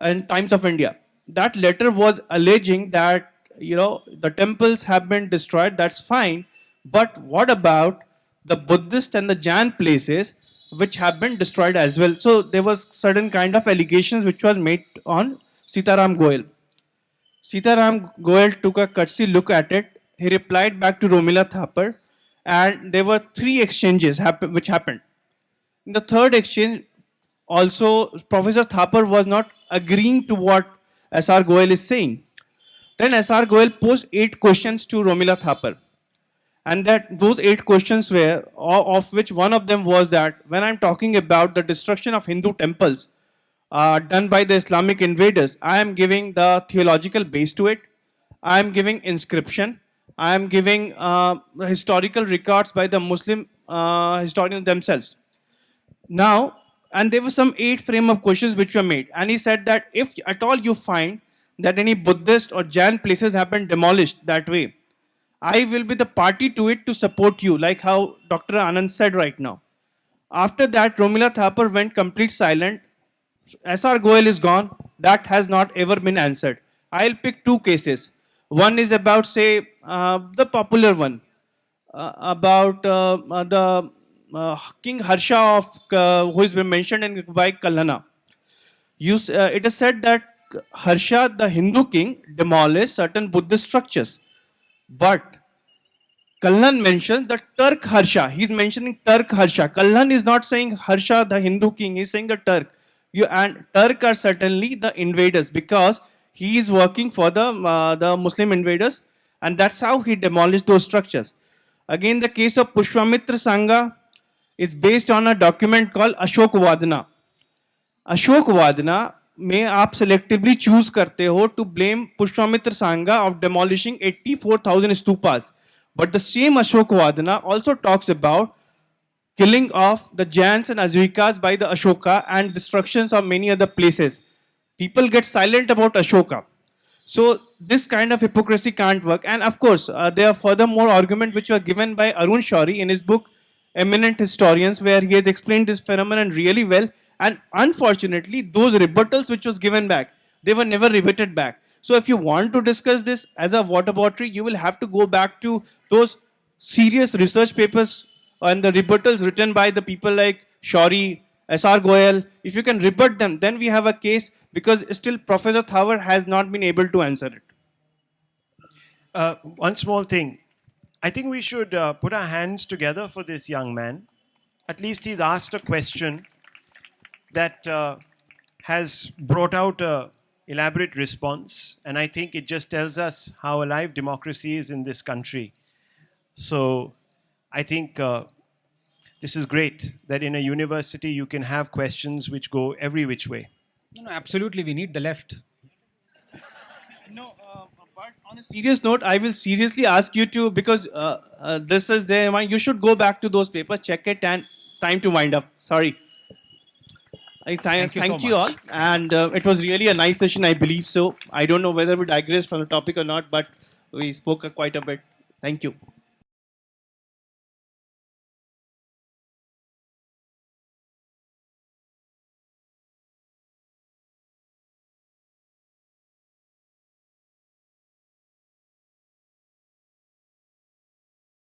in Times of India. That letter was alleging that, the temples have been destroyed, that's fine, but what about the Buddhist and the Jain places which have been destroyed as well? So there was certain kind of allegations which was made on Sitaram Goyal. Sitaram Goyal took a courtesy look at it. He replied back to Romila Thapar, and there were three exchanges which happened. In the third exchange, also Professor Thapar was not agreeing to what S.R. Goyal is saying. Then S.R. Goyal posed 8 questions to Romila Thapar. And those 8 questions were, of which one of them was that when I'm talking about the destruction of Hindu temples done by the Islamic invaders, I am giving the theological base to it. I am giving inscription. I am giving historical records by the Muslim historians themselves. Now, and there were some 8 frame of questions which were made. And he said that if at all you find that any Buddhist or Jain places have been demolished that way, I will be the party to it to support you, like how Dr. Anand said right now. After that, Romila Thapar went complete silent. SR Goel is gone. That has not ever been answered. I'll pick two cases. One is about, say, the popular one, about the King Harsha of who has been mentioned by Kalhana. It is said that Harsha, the Hindu king, demolished certain Buddhist structures. But Kalhan mentions the Turk Harsha. He's mentioning Turk Harsha. Kalhan is not saying Harsha, the Hindu king. He's saying the Turk. And Turk are certainly the invaders because he is working for the Muslim invaders, and that's how he demolished those structures. Again, the case of Pushwamitra Sangha is based on a document called Ashok Vadana. Ashok Vadana में आप selectively choose करते हो to blame Pushwamitra Sangha of demolishing 84,000 stupas. But the same Ashok Vadana also talks about killing of the Jains and Azuikas by the Ashoka and destructions of many other places. People get silent about Ashoka. So this kind of hypocrisy can't work. And of course, there are furthermore arguments which were given by Arun Shourie in his book Eminent Historians, where he has explained this phenomenon really well. And unfortunately, those rebuttals which was given back, they were never rebutted back. So if you want to discuss this as a water bottle, you will have to go back to those serious research papers and the rebuttals written by the people like Shourie, SR Goel. If you can rebut them, then we have a case, because still Professor Thawar has not been able to answer it. One small thing. I think we should put our hands together for this young man. At least he's asked a question that has brought out an elaborate response. And I think it just tells us how alive democracy is in this country. So I think this is great that in a university you can have questions which go every which way. No, absolutely. We need the left. No, but on a serious note, I will seriously ask you to, because this is there, you should go back to those papers, check it, and time to wind up. Sorry. Thank you all. And it was really a nice session, I believe so. I don't know whether we digressed from the topic or not, but we spoke quite a bit. Thank you.